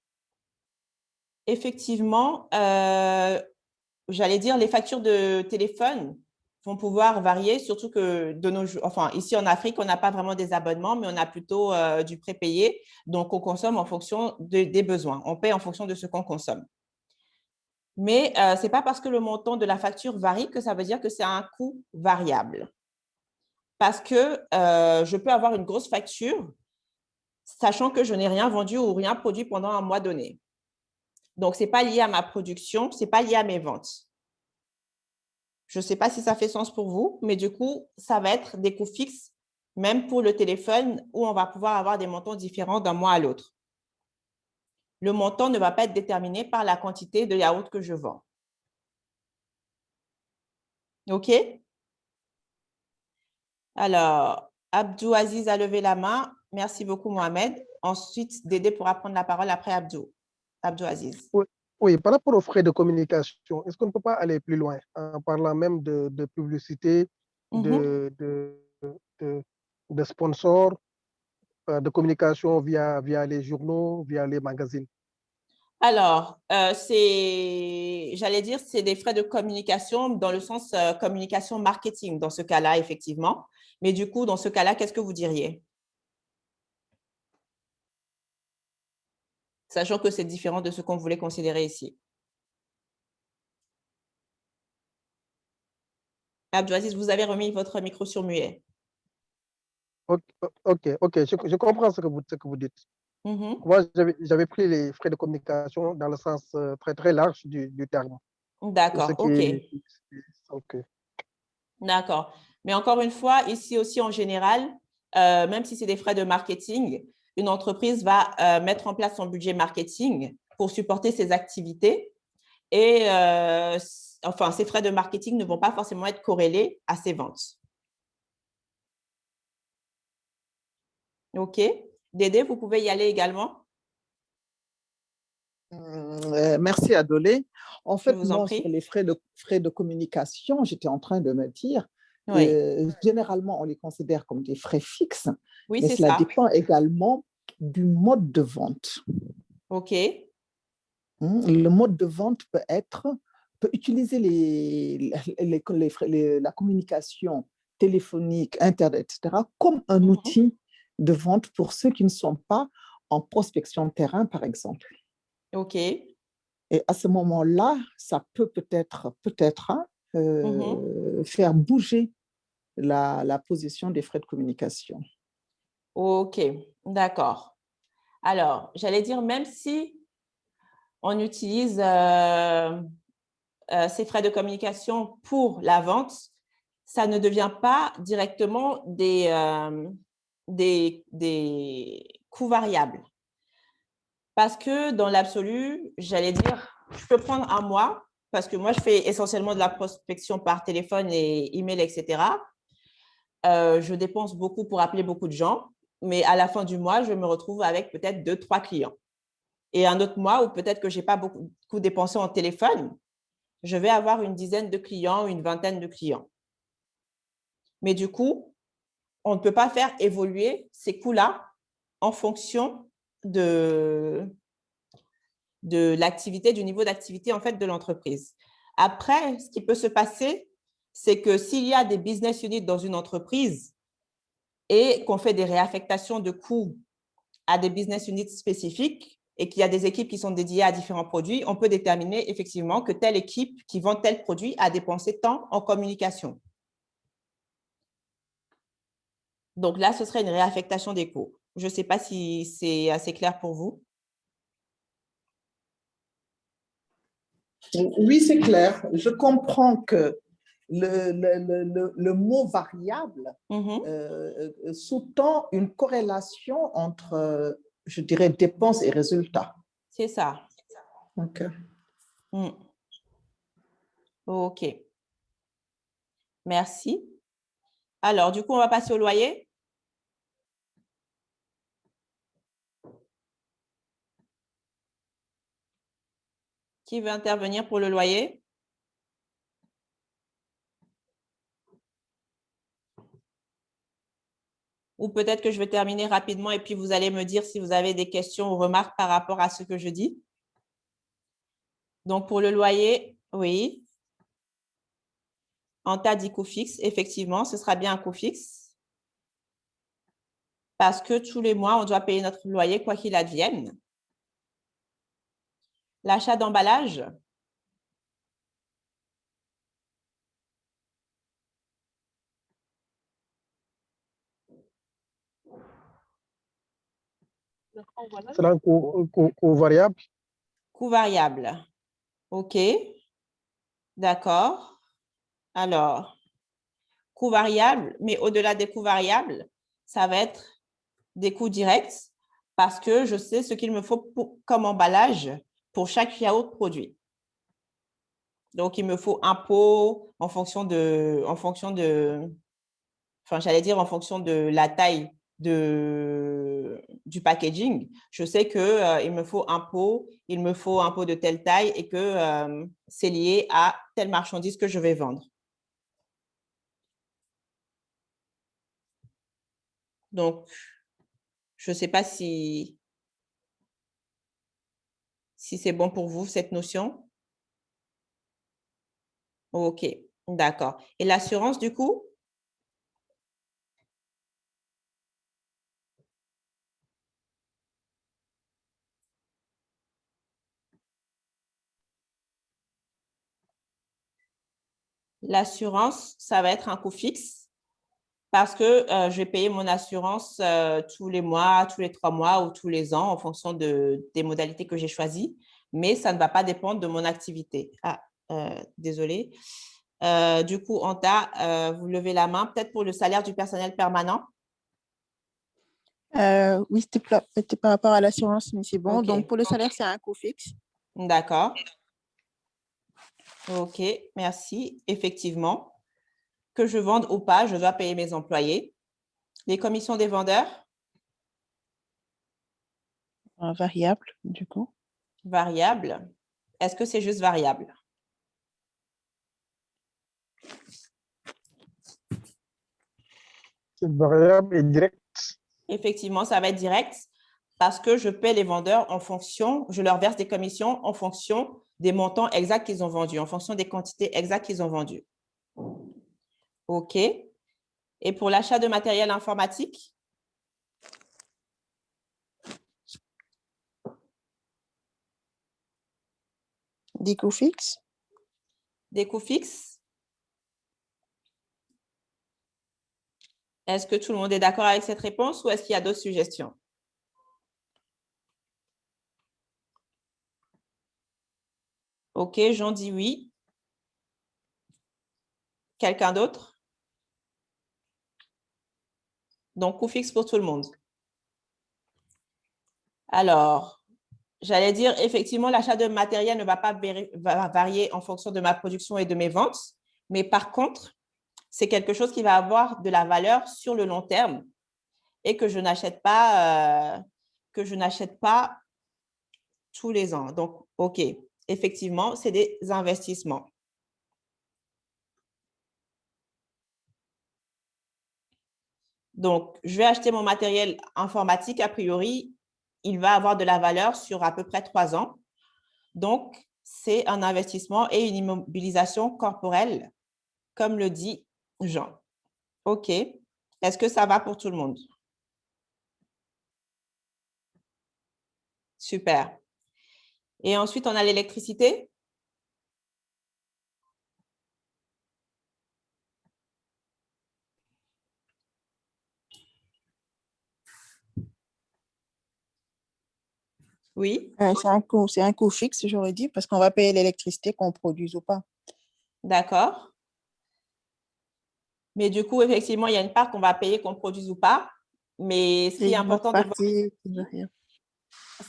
j'allais dire, les factures de téléphone vont pouvoir varier, surtout que de nos jours, enfin, ici en Afrique, on n'a pas vraiment des abonnements, mais on a plutôt du prépayé. Donc, on consomme en fonction des besoins. On paie en fonction de ce qu'on consomme. Mais ce n'est pas parce que le montant de la facture varie que ça veut dire que c'est un coût variable. Parce que je peux avoir une grosse facture, sachant que je n'ai rien vendu ou rien produit pendant un mois donné. Donc, ce n'est pas lié à ma production, ce n'est pas lié à mes ventes. Je ne sais pas si ça fait sens pour vous, mais du coup, ça va être des coûts fixes, même pour le téléphone, où on va pouvoir avoir des montants différents d'un mois à l'autre. Le montant ne va pas être déterminé par la quantité de yaourt que je vends. OK? Alors, Abdou Aziz a levé la main. Merci beaucoup, Mohamed. Ensuite, Dédé pourra prendre la parole après Abdou. Abdou Aziz. Oui, par rapport aux frais de communication, est-ce qu'on ne peut pas aller plus loin en parlant même de publicité, de sponsors, de communication via les journaux, via les magazines? Alors, j'allais dire, c'est des frais de communication dans le sens communication marketing dans ce cas-là, effectivement. Mais du coup, dans ce cas-là, qu'est-ce que vous diriez? Sachant que c'est différent de ce qu'on voulait considérer ici. Abdouaziz, vous avez remis votre micro sur muet. Ok, je comprends ce que vous dites. Moi, j'avais pris les frais de communication dans le sens très, très large du terme. D'accord, OK. D'accord. Mais encore une fois, ici aussi en général, même si c'est des frais de marketing, une entreprise va mettre en place son budget marketing pour supporter ses activités. Et enfin, ces frais de marketing ne vont pas forcément être corrélés à ses ventes. OK. Dédé, vous pouvez y aller également. Merci, Adolé. En fait, moi, sur les frais de communication, j'étais en train de me dire, généralement, on les considère comme des frais fixes, oui, mais cela dépend également du mode de vente. OK. Le mode de vente peut utiliser la communication téléphonique, Internet, etc., comme un outil de vente pour ceux qui ne sont pas en prospection de terrain, par exemple. OK. Et à ce moment-là, ça peut peut-être faire bouger la position des frais de communication. OK, d'accord. Alors, j'allais dire, même si on utilise ces frais de communication pour la vente, ça ne devient pas directement des coûts variables. Parce que dans l'absolu, j'allais dire, je peux prendre un mois, parce que moi, je fais essentiellement de la prospection par téléphone et email, etc. Je dépense beaucoup pour appeler beaucoup de gens, mais à la fin du mois, je me retrouve avec peut-être 2-3 clients. Et un autre mois où peut-être que je n'ai pas beaucoup dépensé en téléphone, je vais avoir une dizaine de clients, une vingtaine de clients. Mais du coup, on ne peut pas faire évoluer ces coûts-là en fonction de l'activité, du niveau d'activité en fait de l'entreprise. Après, ce qui peut se passer, c'est que s'il y a des business units dans une entreprise et qu'on fait des réaffectations de coûts à des business units spécifiques et qu'il y a des équipes qui sont dédiées à différents produits, on peut déterminer effectivement que telle équipe qui vend tel produit a dépensé tant en communication. Donc là, ce serait une réaffectation des coûts. Je ne sais pas si c'est assez clair pour vous. Oui, c'est clair. Je comprends que le mot variable sous-tend une corrélation entre, je dirais, dépenses et résultats. C'est ça. OK. OK. Merci. Alors, du coup, on va passer au loyer. Qui veut intervenir pour le loyer? Ou peut-être que je vais terminer rapidement et puis vous allez me dire si vous avez des questions ou remarques par rapport à ce que je dis. Donc, pour le loyer, oui. En tas dit coût fixe, effectivement, ce sera bien un coût fixe. Parce que tous les mois, on doit payer notre loyer quoi qu'il advienne. L'achat d'emballage. C'est un coût variable. Coût variable. OK. D'accord. Alors, coût variable, mais au-delà des coûts variables, ça va être des coûts directs parce que je sais ce qu'il me faut comme emballage pour chaque yaourt produit. Donc, il me faut un pot en fonction de la taille du packaging. Je sais que il me faut un pot de telle taille et que c'est lié à telle marchandise que je vais vendre. Donc, je ne sais pas si c'est bon pour vous, cette notion. OK, d'accord. Et l'assurance, du coup? L'assurance, ça va être un coût fixe parce que je vais payer mon assurance tous les mois, tous les 3 mois ou tous les ans en fonction des modalités que j'ai choisies, mais ça ne va pas dépendre de mon activité. Ah, désolée. Du coup, Anta, vous levez la main, peut-être pour le salaire du personnel permanent. Oui, c'était par rapport à l'assurance, mais c'est bon. Okay. Donc, pour le salaire, c'est un coût fixe. D'accord. OK, merci. Effectivement, que je vende ou pas, je dois payer mes employés. Les commissions des vendeurs? Variable, du coup. Variable. Est-ce que c'est juste variable? C'est variable et direct. Effectivement, ça va être direct parce que je paie les vendeurs en fonction, je leur verse des commissions en fonction des montants exacts qu'ils ont vendus, en fonction des quantités exactes qu'ils ont vendues. OK. Et pour l'achat de matériel informatique? Des coûts fixes? Des coûts fixes? Est-ce que tout le monde est d'accord avec cette réponse ou est-ce qu'il y a d'autres suggestions? OK, j'en dis oui. Quelqu'un d'autre? Donc, coût fixe pour tout le monde. Alors, j'allais dire, effectivement, l'achat de matériel ne va pas varier en fonction de ma production et de mes ventes, mais par contre, c'est quelque chose qui va avoir de la valeur sur le long terme et que je n'achète pas tous les ans. Donc, OK, effectivement, c'est des investissements. Donc, je vais acheter mon matériel informatique, a priori, il va avoir de la valeur sur à peu près 3 ans. Donc, c'est un investissement et une immobilisation corporelle, comme le dit Jean. OK. Est-ce que ça va pour tout le monde? Super. Et ensuite, on a l'électricité. Oui. C'est un coût fixe, j'aurais dit, parce qu'on va payer l'électricité qu'on produise ou pas. D'accord. Mais du coup, effectivement, il y a une part qu'on va payer qu'on produise ou pas. Mais ce qui est important de voir,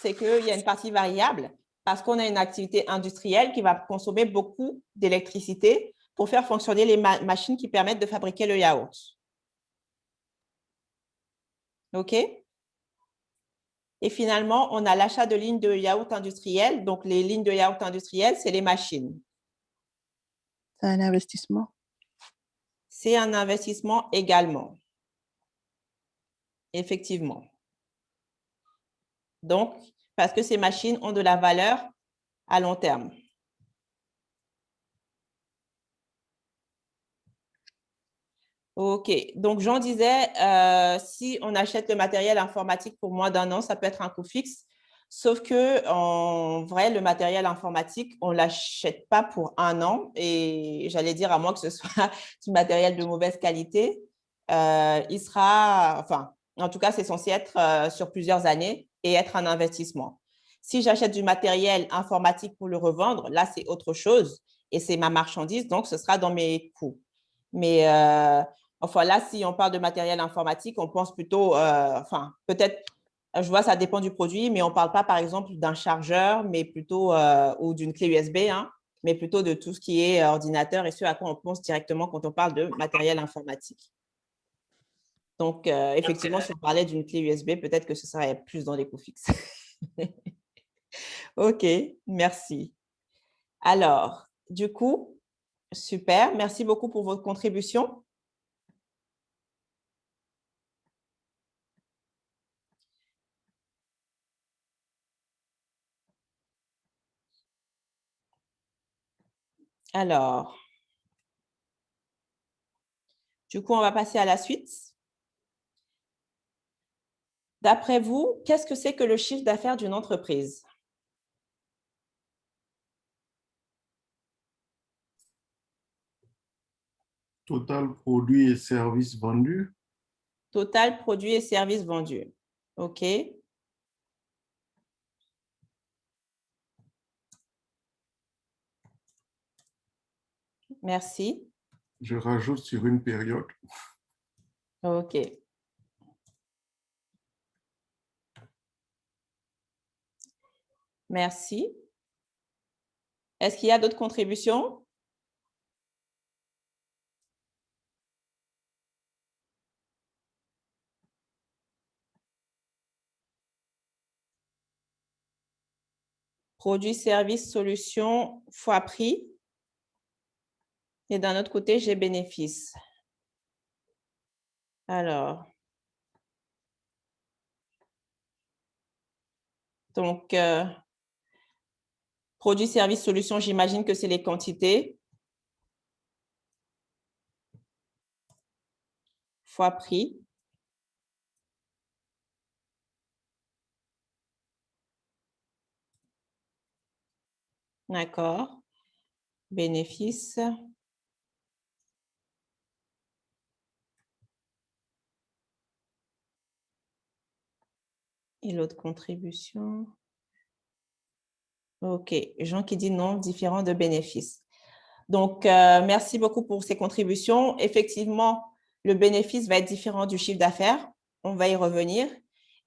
c'est qu'il y a une partie variable parce qu'on a une activité industrielle qui va consommer beaucoup d'électricité pour faire fonctionner les machines qui permettent de fabriquer le yaourt. OK? Et finalement, on a l'achat de lignes de yaourt industrielles. Donc, les lignes de yaourt industrielles, c'est les machines. C'est un investissement. C'est un investissement également. Effectivement. Donc, parce que ces machines ont de la valeur à long terme. OK. Donc, j'en disais, si on achète le matériel informatique pour moins d'1 an, ça peut être un coût fixe. Sauf que, en vrai, le matériel informatique, on ne l'achète pas pour 1 an. Et j'allais dire, à moins que ce soit du matériel de mauvaise qualité, il sera, enfin, en tout cas, c'est censé être sur plusieurs années et être un investissement. Si j'achète du matériel informatique pour le revendre, là, c'est autre chose et c'est ma marchandise, donc ce sera dans mes coûts. Mais enfin, là, si on parle de matériel informatique, on pense plutôt, enfin, peut-être, je vois, ça dépend du produit, mais on ne parle pas, par exemple, d'un chargeur, mais plutôt, ou d'une clé USB, hein, mais plutôt de tout ce qui est ordinateur et ce à quoi on pense directement quand on parle de matériel informatique. Donc, effectivement, si on parlait d'une clé USB, peut-être que ce serait plus dans les coûts fixes. OK, merci. Alors, du coup, super. Merci beaucoup pour votre contribution. Alors, du coup, on va passer à la suite. D'après vous, qu'est-ce que c'est que le chiffre d'affaires d'une entreprise? Total produits et services vendus. Total produits et services vendus. OK. Merci. Je rajoute sur une période. OK. Merci. Est-ce qu'il y a d'autres contributions? Produits, services, solutions fois prix. Et d'un autre côté, j'ai bénéfices. Alors, donc, produits, services, solutions, j'imagine que c'est les quantités fois prix. D'accord. Bénéfices. Et l'autre contribution. OK. Jean qui dit non, différent de bénéfices. Donc, merci beaucoup pour ces contributions. Effectivement, le bénéfice va être différent du chiffre d'affaires. On va y revenir.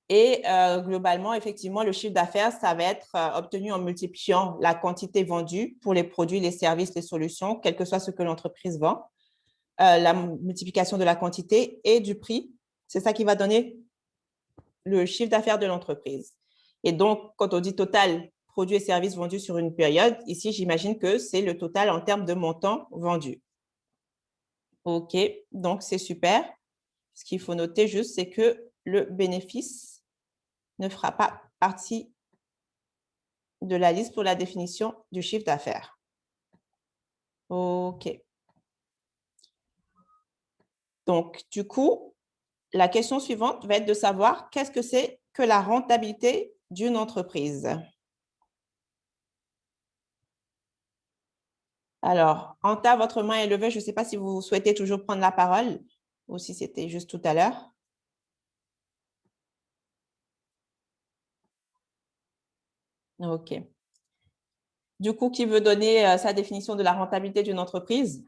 Et globalement, effectivement, le chiffre d'affaires, ça va être obtenu en multipliant la quantité vendue pour les produits, les services, les solutions, quel que soit ce que l'entreprise vend, la multiplication de la quantité et du prix. C'est ça qui va donner le chiffre d'affaires de l'entreprise. Et donc, quand on dit total produits et services vendus sur une période, ici, j'imagine que c'est le total en termes de montant vendu. OK, donc c'est super. Ce qu'il faut noter juste, c'est que le bénéfice ne fera pas partie de la liste pour la définition du chiffre d'affaires. OK. Donc, du coup, la question suivante va être de savoir qu'est-ce que c'est que la rentabilité d'une entreprise. Alors, Anta, votre main est levée. Je ne sais pas si vous souhaitez toujours prendre la parole ou si c'était juste tout à l'heure. OK. Du coup, qui veut donner sa définition de la rentabilité d'une entreprise?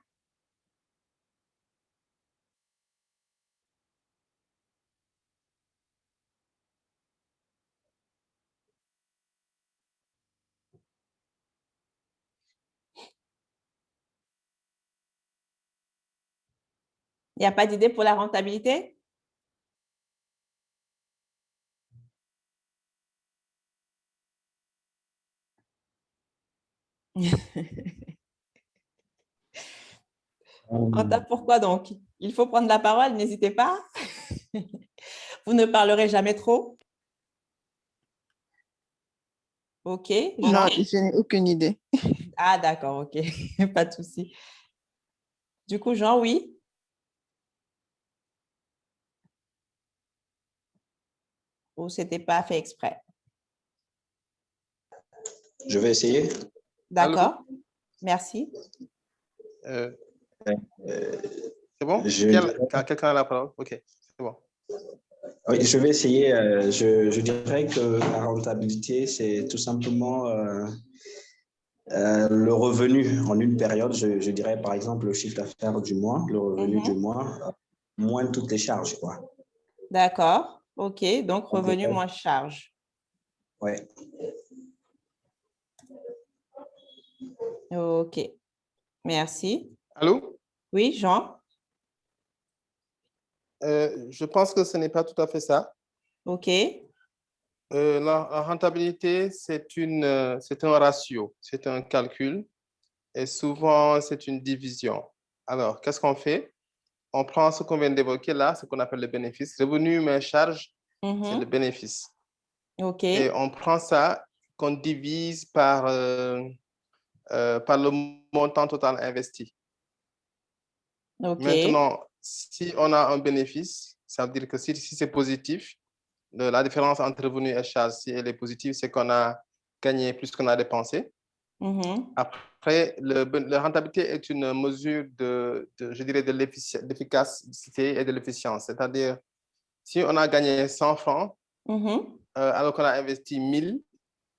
Il n'y a pas d'idée pour la rentabilité? Anta, pourquoi donc? Il faut prendre la parole, n'hésitez pas. Vous ne parlerez jamais trop? OK. Jean? Non, je n'ai aucune idée. Ah, d'accord, OK. Pas de souci. Du coup, Jean, oui? Ou c'était pas fait exprès? Je vais essayer. D'accord. Merci. C'est bon? Quelqu'un a la parole? OK, c'est bon. Oui, je vais essayer. Je dirais que la rentabilité, c'est tout simplement le revenu en une période. Je dirais par exemple le chiffre d'affaires du mois, le revenu du mois, moins toutes les charges, quoi. D'accord. OK, donc revenu moins charge. Oui. OK. Merci. Allô? Oui, Jean? Je pense que ce n'est pas tout à fait ça. OK. La rentabilité, c'est un ratio, c'est un calcul et souvent, c'est une division. Alors, qu'est-ce qu'on fait? On prend ce qu'on vient d'évoquer là, ce qu'on appelle le bénéfice. Revenu moins charge, c'est le bénéfice. OK. Et on prend ça, qu'on divise par le montant total investi. OK. Maintenant, si on a un bénéfice, ça veut dire que si c'est positif, la différence entre revenu et charge, si elle est positive, c'est qu'on a gagné plus qu'on a dépensé. Après, la rentabilité est une mesure je dirais, de l'efficacité et de l'efficience. C'est-à-dire, si on a gagné 100 francs, alors qu'on a investi 1000,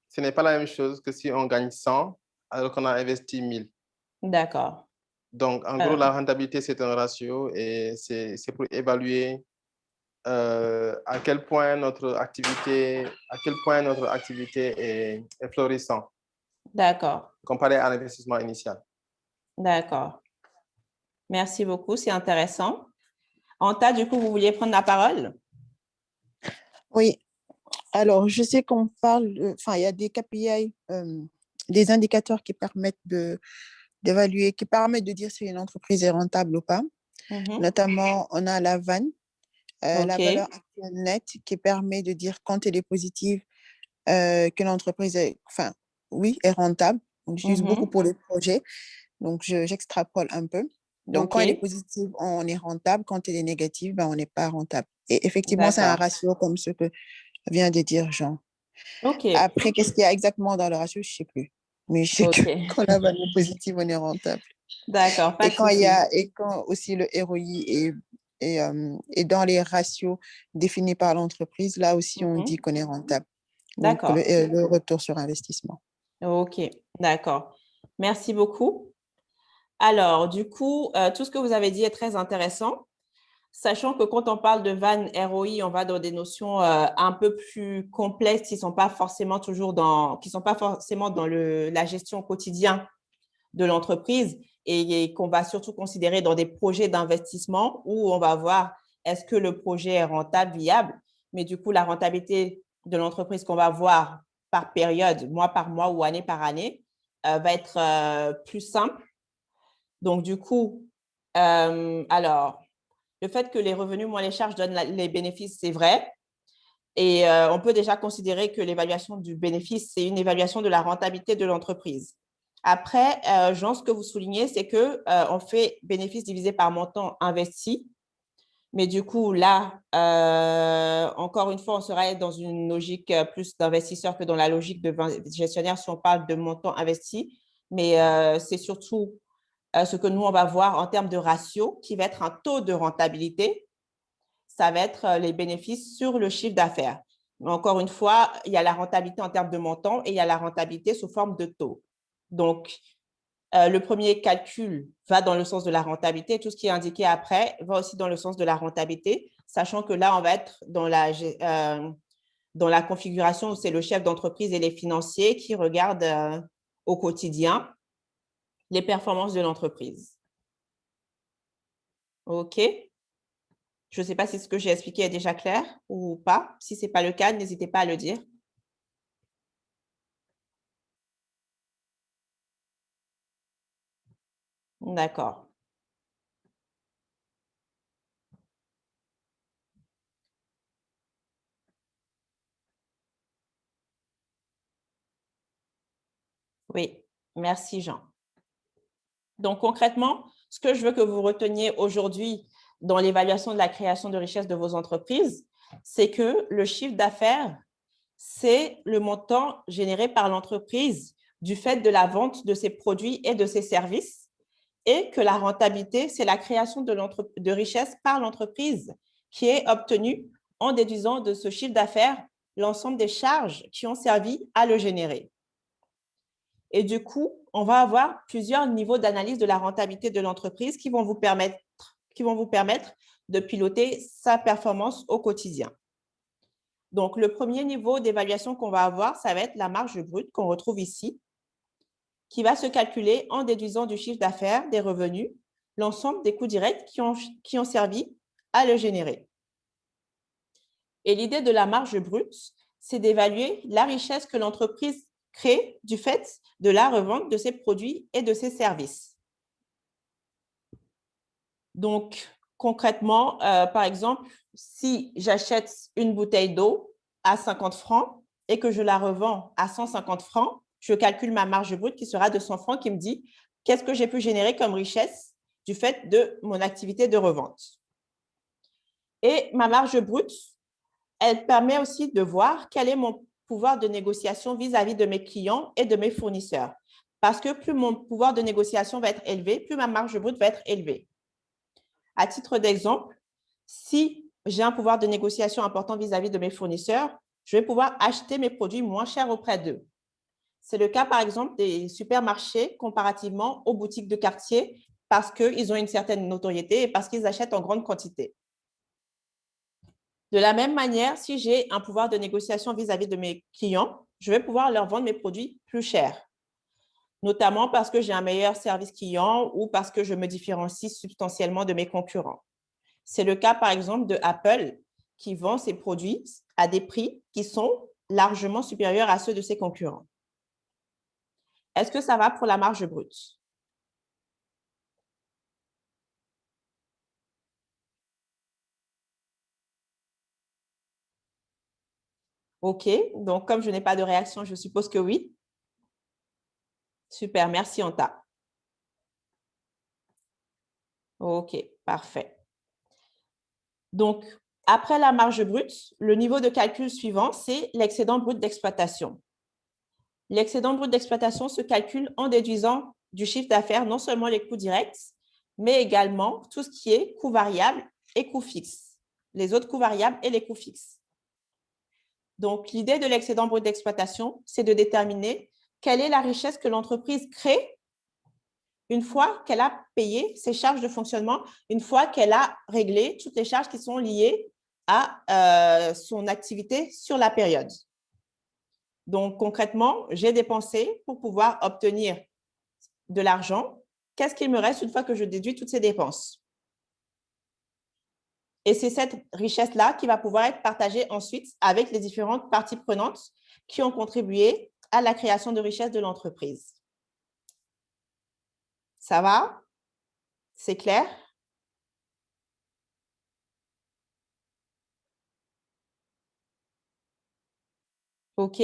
ce n'est pas la même chose que si on gagne 100, alors qu'on a investi 1000. D'accord. Donc, en gros, la rentabilité, c'est un ratio et c'est pour évaluer à quel point notre activité est florissante. D'accord. Comparé à l'investissement initial. D'accord. Merci beaucoup, c'est intéressant. Anta, du coup, vous vouliez prendre la parole? Oui. Alors, je sais qu'on parle, il y a des KPI, des indicateurs qui permettent d'évaluer, qui permettent de dire si une entreprise est rentable ou pas. Notamment, on a la VAN, la valeur actuelle nette, qui permet de dire quand elle est positive, que l'entreprise est rentable. On utilise beaucoup pour les projets. Donc, j'extrapole un peu. Donc, quand elle est positive, on est rentable. Quand elle est négative, on n'est pas rentable. Et effectivement, c'est un ratio comme ce que vient de dire Jean. Après, qu'est-ce qu'il y a exactement dans le ratio? Je ne sais plus. Mais je sais que quand la valeur est positive, on est rentable. D'accord. Et quand aussi le ROI est dans les ratios définis par l'entreprise, là aussi, on dit qu'on est rentable. Donc, le retour sur investissement. OK, d'accord. Merci beaucoup. Alors, du coup, tout ce que vous avez dit est très intéressant, sachant que quand on parle de VAN ROI, on va dans des notions un peu plus complexes qui ne sont pas forcément dans la gestion quotidienne de l'entreprise et qu'on va surtout considérer dans des projets d'investissement où on va voir est-ce que le projet est rentable, viable, mais du coup, la rentabilité de l'entreprise qu'on va voir par période, mois par mois ou année par année, va être plus simple. Donc, du coup, alors, le fait que les revenus moins les charges donnent les bénéfices, c'est vrai. Et on peut déjà considérer que l'évaluation du bénéfice, c'est une évaluation de la rentabilité de l'entreprise. Après, Jean, ce que vous soulignez, c'est qu'on fait bénéfice divisé par montant investi. Mais du coup, là, encore une fois, on serait dans une logique plus d'investisseur que dans la logique de gestionnaire si on parle de montant investi. Mais c'est surtout ce que nous, on va voir en termes de ratio, qui va être un taux de rentabilité. Ça va être les bénéfices sur le chiffre d'affaires. Mais encore une fois, il y a la rentabilité en termes de montant et il y a la rentabilité sous forme de taux. Donc, le premier calcul va dans le sens de la rentabilité. Tout ce qui est indiqué après va aussi dans le sens de la rentabilité, sachant que là, on va être dans la configuration où c'est le chef d'entreprise et les financiers qui regardent au quotidien les performances de l'entreprise. OK. Je ne sais pas si ce que j'ai expliqué est déjà clair ou pas. Si ce n'est pas le cas, n'hésitez pas à le dire. D'accord. Oui, merci Jean. Donc concrètement, ce que je veux que vous reteniez aujourd'hui dans l'évaluation de la création de richesse de vos entreprises, c'est que le chiffre d'affaires, c'est le montant généré par l'entreprise du fait de la vente de ses produits et de ses services, et que la rentabilité, c'est la création de richesse par l'entreprise qui est obtenue en déduisant de ce chiffre d'affaires l'ensemble des charges qui ont servi à le générer. Et du coup, on va avoir plusieurs niveaux d'analyse de la rentabilité de l'entreprise qui vont vous permettre de piloter sa performance au quotidien. Donc, le premier niveau d'évaluation qu'on va avoir, ça va être la marge brute qu'on retrouve ici, qui va se calculer en déduisant du chiffre d'affaires, des revenus, l'ensemble des coûts directs qui ont servi à le générer. Et l'idée de la marge brute, c'est d'évaluer la richesse que l'entreprise crée du fait de la revente de ses produits et de ses services. Donc, concrètement, par exemple, si j'achète une bouteille d'eau à 50 francs et que je la revends à 150 francs, je calcule ma marge brute qui sera de 100 francs qui me dit qu'est-ce que j'ai pu générer comme richesse du fait de mon activité de revente. Et ma marge brute, elle permet aussi de voir quel est mon pouvoir de négociation vis-à-vis de mes clients et de mes fournisseurs. Parce que plus mon pouvoir de négociation va être élevé, plus ma marge brute va être élevée. À titre d'exemple, si j'ai un pouvoir de négociation important vis-à-vis de mes fournisseurs, je vais pouvoir acheter mes produits moins chers auprès d'eux. C'est le cas, par exemple, des supermarchés comparativement aux boutiques de quartier parce qu'ils ont une certaine notoriété et parce qu'ils achètent en grande quantité. De la même manière, si j'ai un pouvoir de négociation vis-à-vis de mes clients, je vais pouvoir leur vendre mes produits plus chers, notamment parce que j'ai un meilleur service client ou parce que je me différencie substantiellement de mes concurrents. C'est le cas, par exemple, de Apple, qui vend ses produits à des prix qui sont largement supérieurs à ceux de ses concurrents. Est-ce que ça va pour la marge brute? OK, donc comme je n'ai pas de réaction, je suppose que oui. Super, merci Anta. OK, parfait. Donc, après la marge brute, le niveau de calcul suivant, c'est l'excédent brut d'exploitation. L'excédent brut d'exploitation se calcule en déduisant du chiffre d'affaires non seulement les coûts directs, mais également tout ce qui est coûts variables et coûts fixes, les autres coûts variables et les coûts fixes. Donc, l'idée de l'excédent brut d'exploitation, c'est de déterminer quelle est la richesse que l'entreprise crée une fois qu'elle a payé ses charges de fonctionnement, une fois qu'elle a réglé toutes les charges qui sont liées à son activité sur la période. Donc, concrètement, j'ai dépensé pour pouvoir obtenir de l'argent. Qu'est-ce qu'il me reste une fois que je déduis toutes ces dépenses? Et c'est cette richesse-là qui va pouvoir être partagée ensuite avec les différentes parties prenantes qui ont contribué à la création de richesse de l'entreprise. Ça va? C'est clair? OK.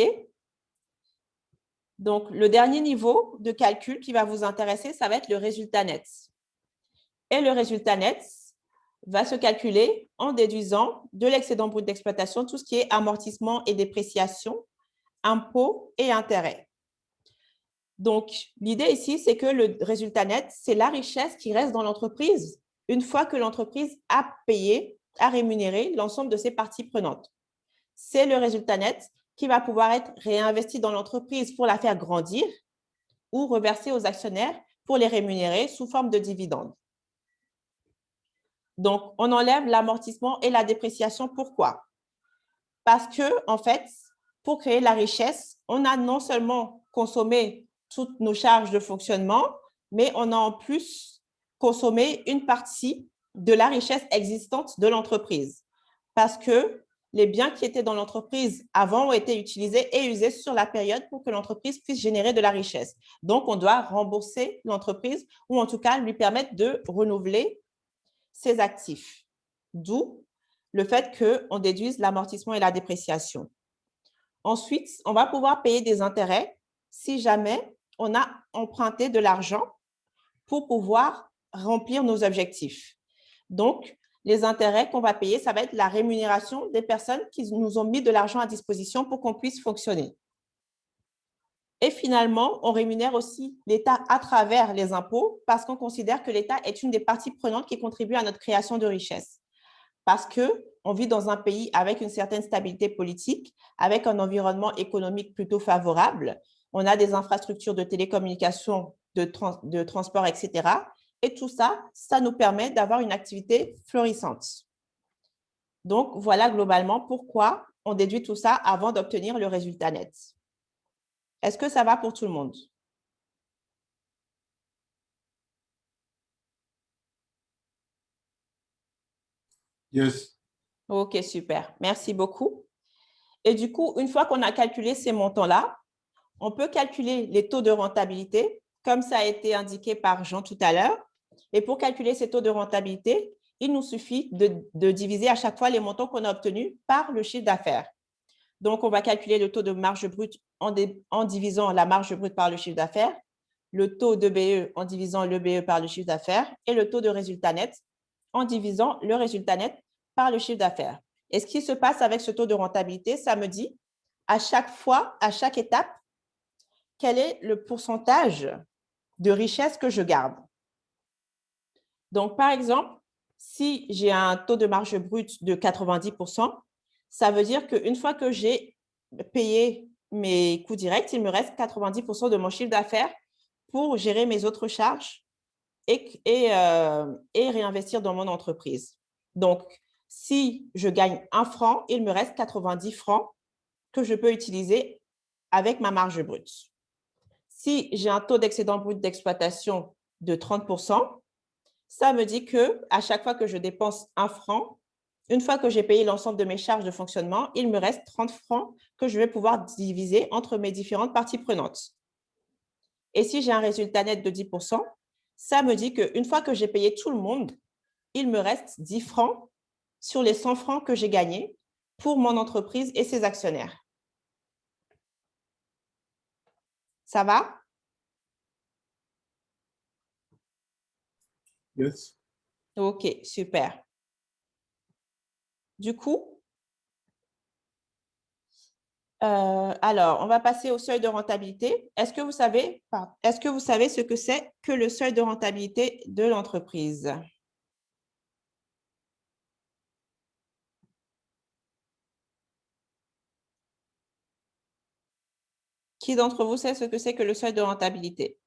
Donc, le dernier niveau de calcul qui va vous intéresser, ça va être le résultat net. Et le résultat net va se calculer en déduisant de l'excédent brut d'exploitation tout ce qui est amortissement et dépréciation, impôts et intérêts. Donc, l'idée ici, c'est que le résultat net, c'est la richesse qui reste dans l'entreprise une fois que l'entreprise a payé, a rémunéré l'ensemble de ses parties prenantes. C'est le résultat net qui va pouvoir être réinvesti dans l'entreprise pour la faire grandir ou reversé aux actionnaires pour les rémunérer sous forme de dividendes. Donc, on enlève l'amortissement et la dépréciation. Pourquoi? Parce que, en fait, pour créer la richesse, on a non seulement consommé toutes nos charges de fonctionnement, mais on a en plus consommé une partie de la richesse existante de l'entreprise. Parce que les biens qui étaient dans l'entreprise avant ont été utilisés et usés sur la période pour que l'entreprise puisse générer de la richesse. Donc, on doit rembourser l'entreprise ou en tout cas lui permettre de renouveler ses actifs. D'où le fait qu'on déduise l'amortissement et la dépréciation. Ensuite, on va pouvoir payer des intérêts si jamais on a emprunté de l'argent pour pouvoir remplir nos objectifs. Donc, les intérêts qu'on va payer, ça va être la rémunération des personnes qui nous ont mis de l'argent à disposition pour qu'on puisse fonctionner. Et finalement, on rémunère aussi l'État à travers les impôts parce qu'on considère que l'État est une des parties prenantes qui contribue à notre création de richesse. Parce qu'on vit dans un pays avec une certaine stabilité politique, avec un environnement économique plutôt favorable. On a des infrastructures de télécommunications, de transport, etc. Et tout ça, ça nous permet d'avoir une activité florissante. Donc, voilà globalement pourquoi on déduit tout ça avant d'obtenir le résultat net. Est-ce que ça va pour tout le monde? Yes. OK, super. Merci beaucoup. Et du coup, une fois qu'on a calculé ces montants-là, on peut calculer les taux de rentabilité, comme ça a été indiqué par Jean tout à l'heure. Et pour calculer ces taux de rentabilité, il nous suffit de diviser à chaque fois les montants qu'on a obtenus par le chiffre d'affaires. Donc, on va calculer le taux de marge brute en divisant la marge brute par le chiffre d'affaires, le taux de BE en divisant le BE par le chiffre d'affaires et le taux de résultat net en divisant le résultat net par le chiffre d'affaires. Et ce qui se passe avec ce taux de rentabilité, ça me dit à chaque fois, à chaque étape, quel est le pourcentage de richesse que je garde. Donc, par exemple, si j'ai un taux de marge brute de 90%, ça veut dire qu'une fois que j'ai payé mes coûts directs, il me reste 90% de mon chiffre d'affaires pour gérer mes autres charges et réinvestir dans mon entreprise. Donc, si je gagne 1 franc, il me reste 90 francs que je peux utiliser avec ma marge brute. Si j'ai un taux d'excédent brut d'exploitation de 30%, ça me dit qu'à chaque fois que je dépense 1 franc, une fois que j'ai payé l'ensemble de mes charges de fonctionnement, il me reste 30 francs que je vais pouvoir diviser entre mes différentes parties prenantes. Et si j'ai un résultat net de 10%, ça me dit qu'une fois que j'ai payé tout le monde, il me reste 10 francs sur les 100 francs que j'ai gagnés pour mon entreprise et ses actionnaires. Ça va? Yes. OK, super. Du coup, alors, on va passer au seuil de rentabilité. Est-ce que vous savez ce que c'est que le seuil de rentabilité de l'entreprise? Qui d'entre vous sait ce que c'est que le seuil de rentabilité?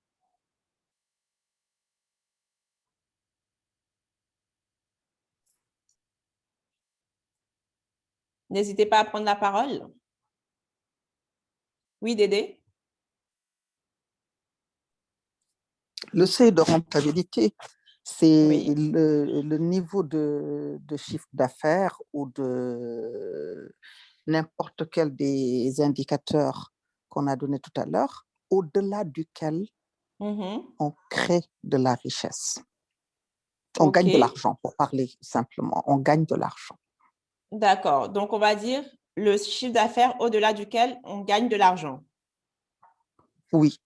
N'hésitez pas à prendre la parole. Oui, Dédé? Le seuil de rentabilité, c'est le niveau de chiffre d'affaires ou de n'importe quel des indicateurs qu'on a donné tout à l'heure, au-delà duquel on crée de la richesse. On gagne de l'argent, pour parler simplement. On gagne de l'argent. D'accord. Donc, on va dire le chiffre d'affaires au-delà duquel on gagne de l'argent. Oui.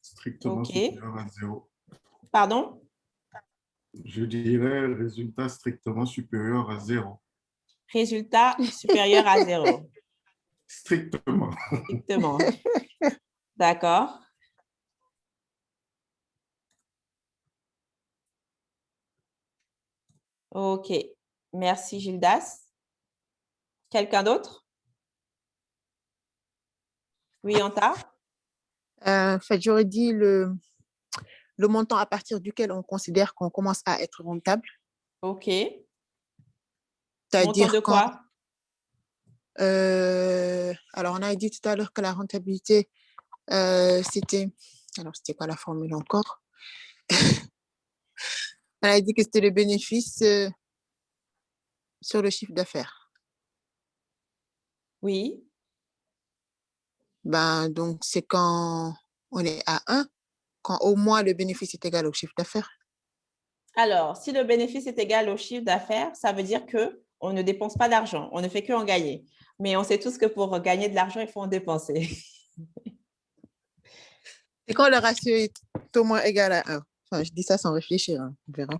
Strictement supérieur à 0. Pardon? Je dirais résultat strictement supérieur à 0. Résultat supérieur à 0. Strictement. Strictement. D'accord. OK. Merci, Gildas. Quelqu'un d'autre? Oui, Anta? J'aurais dit le montant à partir duquel on considère qu'on commence à être rentable. OK. C'est-à-dire montant de quoi? Alors, on a dit tout à l'heure que la rentabilité, c'était... Alors, c'était quoi la formule encore? Elle a dit que c'était le bénéfice sur le chiffre d'affaires. Oui. Ben, donc, c'est quand on est à 1, quand au moins le bénéfice est égal au chiffre d'affaires. Alors, si le bénéfice est égal au chiffre d'affaires, ça veut dire qu'on ne dépense pas d'argent, on ne fait qu'en gagner. Mais on sait tous que pour gagner de l'argent, il faut en dépenser. C'est quand le ratio est au moins égal à 1. Enfin, je dis ça sans réfléchir, hein. On verra.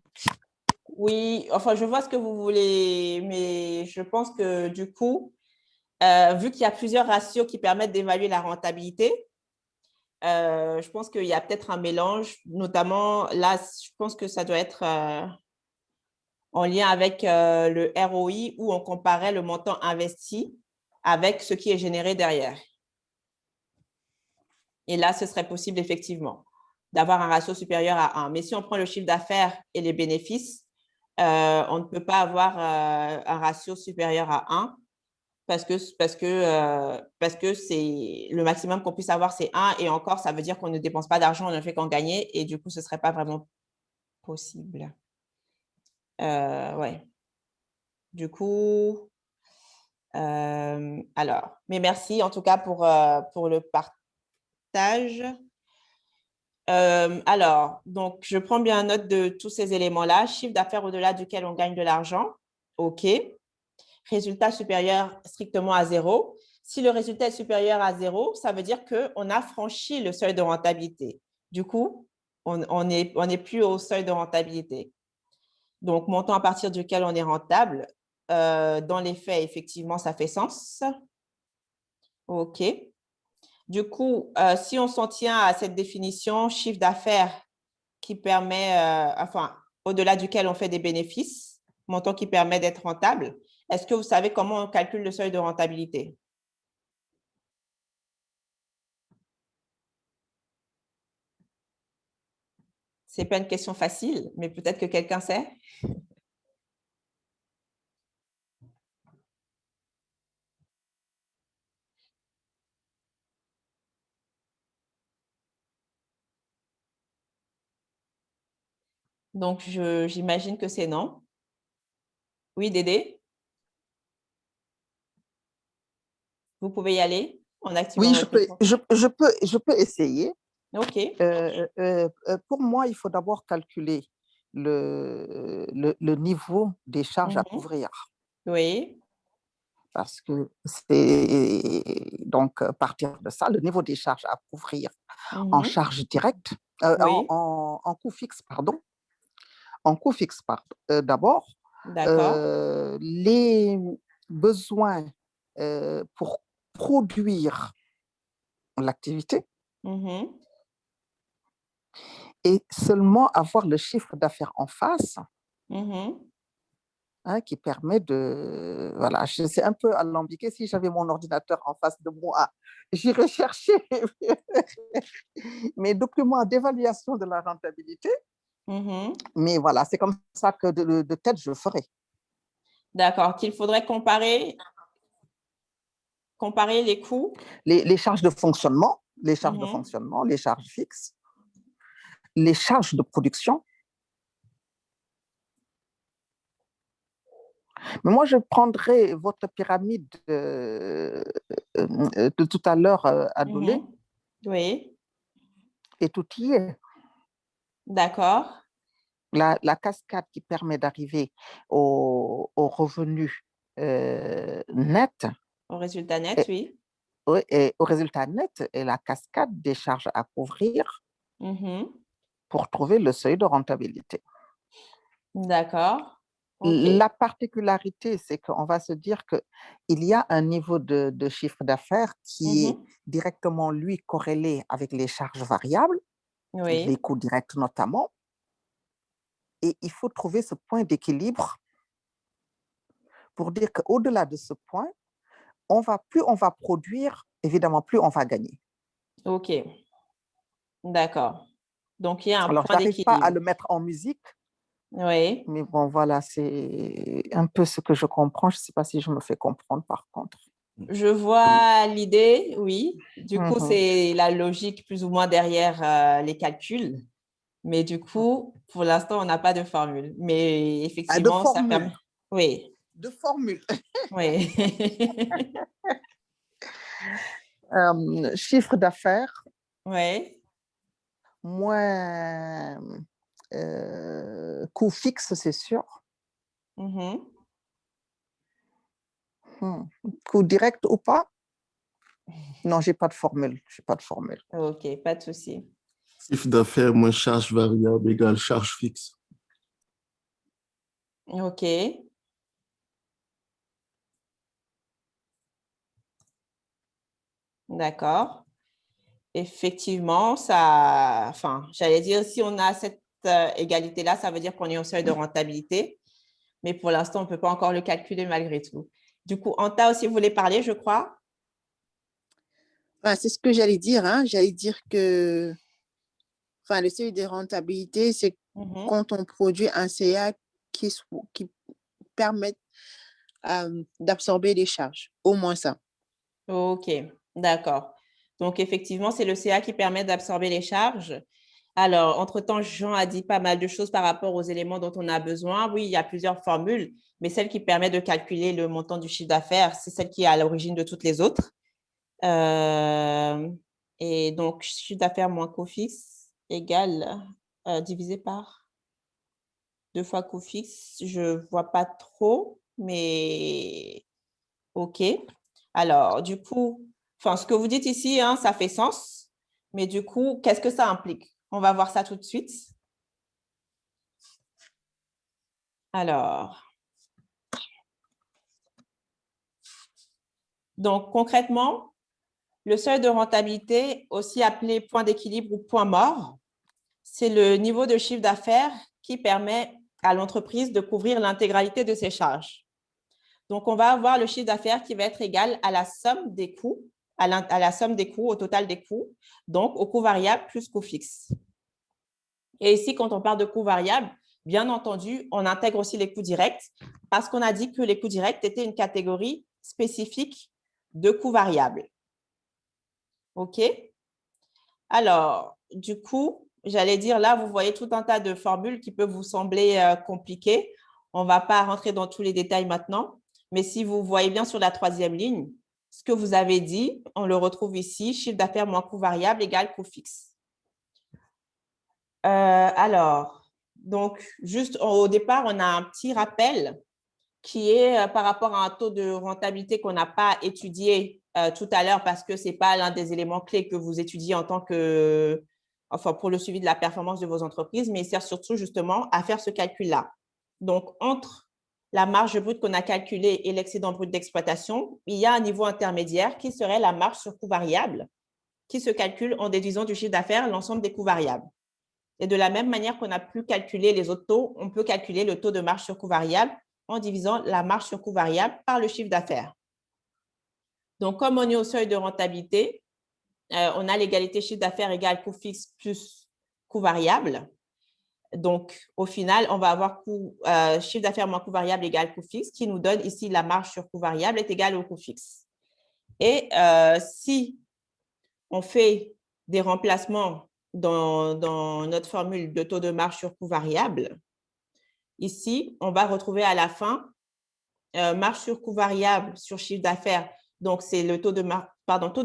Oui, enfin, je vois ce que vous voulez, mais je pense que du coup, vu qu'il y a plusieurs ratios qui permettent d'évaluer la rentabilité, je pense qu'il y a peut-être un mélange, notamment là, je pense que ça doit être en lien avec le ROI où on comparait le montant investi avec ce qui est généré derrière. Et là, ce serait possible effectivement d'avoir un ratio supérieur à 1. Mais si on prend le chiffre d'affaires et les bénéfices, on ne peut pas avoir un ratio supérieur à 1 parce que c'est le maximum qu'on puisse avoir, c'est 1. Et encore, ça veut dire qu'on ne dépense pas d'argent, on ne fait qu'en gagner. Et du coup, ce ne serait pas vraiment possible. Ouais. Du coup, alors, mais merci en tout cas pour le partage. Alors, donc, je prends bien note de tous ces éléments-là. Chiffre d'affaires au-delà duquel on gagne de l'argent. OK. Résultat supérieur strictement à 0. Si le résultat est supérieur à 0, ça veut dire qu'on a franchi le seuil de rentabilité. Du coup, on n'est plus au seuil de rentabilité. Donc, montant à partir duquel on est rentable. Dans les faits, effectivement, ça fait sens. OK. Du coup, si on s'en tient à cette définition, chiffre d'affaires qui permet, enfin, au-delà duquel on fait des bénéfices, montant qui permet d'être rentable, est-ce que vous savez comment on calcule le seuil de rentabilité? Ce n'est pas une question facile, mais peut-être que quelqu'un sait. Donc, j'imagine que c'est non. Oui, Dédé? Vous pouvez y aller en activant Oui, votre micro. je peux essayer. OK. Pour moi, il faut d'abord calculer le niveau des charges à couvrir. Oui. Parce que c'est donc partir de ça, le niveau des charges à couvrir en charge directe, Oui. en coût fixe, pardon. En coût fixe, d'abord, les besoins pour produire l'activité et seulement avoir le chiffre d'affaires en face qui permet de… Voilà, c'est un peu alambiqué. Si j'avais mon ordinateur en face de moi, j'irais chercher mes documents d'évaluation de la rentabilité. Mais voilà, c'est comme ça que de tête, je ferai. D'accord, qu'il faudrait comparer les coûts. Les charges de fonctionnement, les charges fixes, les charges de production. Mais moi, je prendrai votre pyramide de tout à l'heure, Adolé. Oui. Et tout y est. D'accord. La cascade qui permet d'arriver au revenu net. Au résultat net, oui. Oui, et au résultat net et la cascade des charges à couvrir pour trouver le seuil de rentabilité. D'accord. Okay. La particularité, c'est qu'on va se dire qu'il y a un niveau de chiffre d'affaires qui est directement, lui, corrélé avec les charges variables, les coûts directs notamment. Et il faut trouver ce point d'équilibre pour dire qu'au-delà de ce point, plus on va produire, évidemment, plus on va gagner. OK. D'accord. Donc, il y a un point d'équilibre. Alors, je n'arrive pas à le mettre en musique. Oui. Mais bon, voilà, c'est un peu ce que je comprends. Je ne sais pas si je me fais comprendre, par contre. Je vois l'idée, oui. Du coup, c'est la logique plus ou moins derrière les calculs. Mais du coup, pour l'instant, on n'a pas de formule. Mais effectivement, ça permet… Oui. De formule. Oui. Chiffre d'affaires. Oui. Moins coût fixe, c'est sûr. Coût direct ou pas? Non, j'ai pas de formule. OK, pas de souci. Chiffre d'affaires moins charge variable égale charge fixe. OK. D'accord. Effectivement, ça… Enfin, j'allais dire, si on a cette égalité-là, ça veut dire qu'on est au seuil de rentabilité. Mais pour l'instant, on ne peut pas encore le calculer malgré tout. Du coup, Anta aussi voulait parler, je crois. C'est ce que j'allais dire. J'allais dire que le seuil de rentabilité, c'est quand on produit un CA qui permet d'absorber les charges. Au moins ça. OK, d'accord. Donc, effectivement, c'est le CA qui permet d'absorber les charges. Alors, entre-temps, Jean a dit pas mal de choses par rapport aux éléments dont on a besoin. Oui, il y a plusieurs formules, mais celle qui permet de calculer le montant du chiffre d'affaires, c'est celle qui est à l'origine de toutes les autres. Et donc, chiffre d'affaires moins coût fixe égale divisé par 2 fois coût fixe. Je ne vois pas trop, mais OK. Alors, du coup, ce que vous dites ici, ça fait sens. Mais du coup, qu'est-ce que ça implique? On va voir ça tout de suite. Alors, donc concrètement, le seuil de rentabilité, aussi appelé point d'équilibre ou point mort, c'est le niveau de chiffre d'affaires qui permet à l'entreprise de couvrir l'intégralité de ses charges. Donc, on va avoir le chiffre d'affaires qui va être égal à la somme des coûts, à la somme des coûts, au total des coûts, donc au coût variable plus coût fixe. Et ici, quand on parle de coûts variables, bien entendu, on intègre aussi les coûts directs parce qu'on a dit que les coûts directs étaient une catégorie spécifique de coûts variables. OK? Alors, du coup, j'allais dire là, vous voyez tout un tas de formules qui peuvent vous sembler compliquées. On ne va pas rentrer dans tous les détails maintenant. Mais si vous voyez bien sur la troisième ligne, ce que vous avez dit, on le retrouve ici, chiffre d'affaires moins coût variable égale coût fixe. Alors, donc, juste au départ, on a un petit rappel qui est par rapport à un taux de rentabilité qu'on n'a pas étudié tout à l'heure parce que ce n'est pas l'un des éléments clés que vous étudiez en tant que, pour le suivi de la performance de vos entreprises, mais il sert surtout justement à faire ce calcul-là. Donc, entre la marge brute qu'on a calculée et l'excédent brut d'exploitation, il y a un niveau intermédiaire qui serait la marge sur coût variable qui se calcule en déduisant du chiffre d'affaires l'ensemble des coûts variables. Et de la même manière qu'on a pu calculer les autres taux, on peut calculer le taux de marge sur coût variable en divisant la marge sur coût variable par le chiffre d'affaires. Donc, comme on est au seuil de rentabilité, on a l'égalité chiffre d'affaires égale coût fixe plus coût variable. Donc, au final, on va avoir chiffre d'affaires moins coût variable égale coût fixe, qui nous donne ici la marge sur coût variable est égale au coût fixe. Et si on fait des remplacements dans notre formule de taux de marge sur coût variable, ici, on va retrouver à la fin marge sur coût variable sur chiffre d'affaires. Donc, c'est le taux de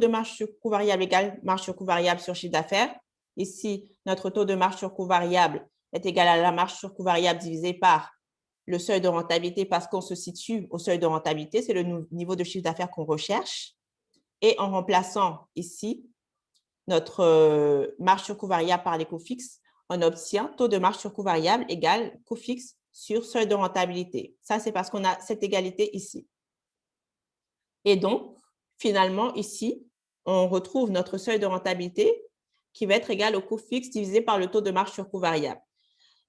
marge sur coût variable égale marge sur coût variable sur chiffre d'affaires. Ici, notre taux de marge sur coût variable est égal à la marge sur coût variable divisé par le seuil de rentabilité parce qu'on se situe au seuil de rentabilité. C'est le niveau de chiffre d'affaires qu'on recherche. Et en remplaçant ici notre marge sur coût variable par les coûts fixes, on obtient taux de marge sur coût variable égale coût fixe sur seuil de rentabilité. Ça, c'est parce qu'on a cette égalité ici. Et donc, finalement, ici, on retrouve notre seuil de rentabilité qui va être égal au coût fixe divisé par le taux de marge sur coût variable.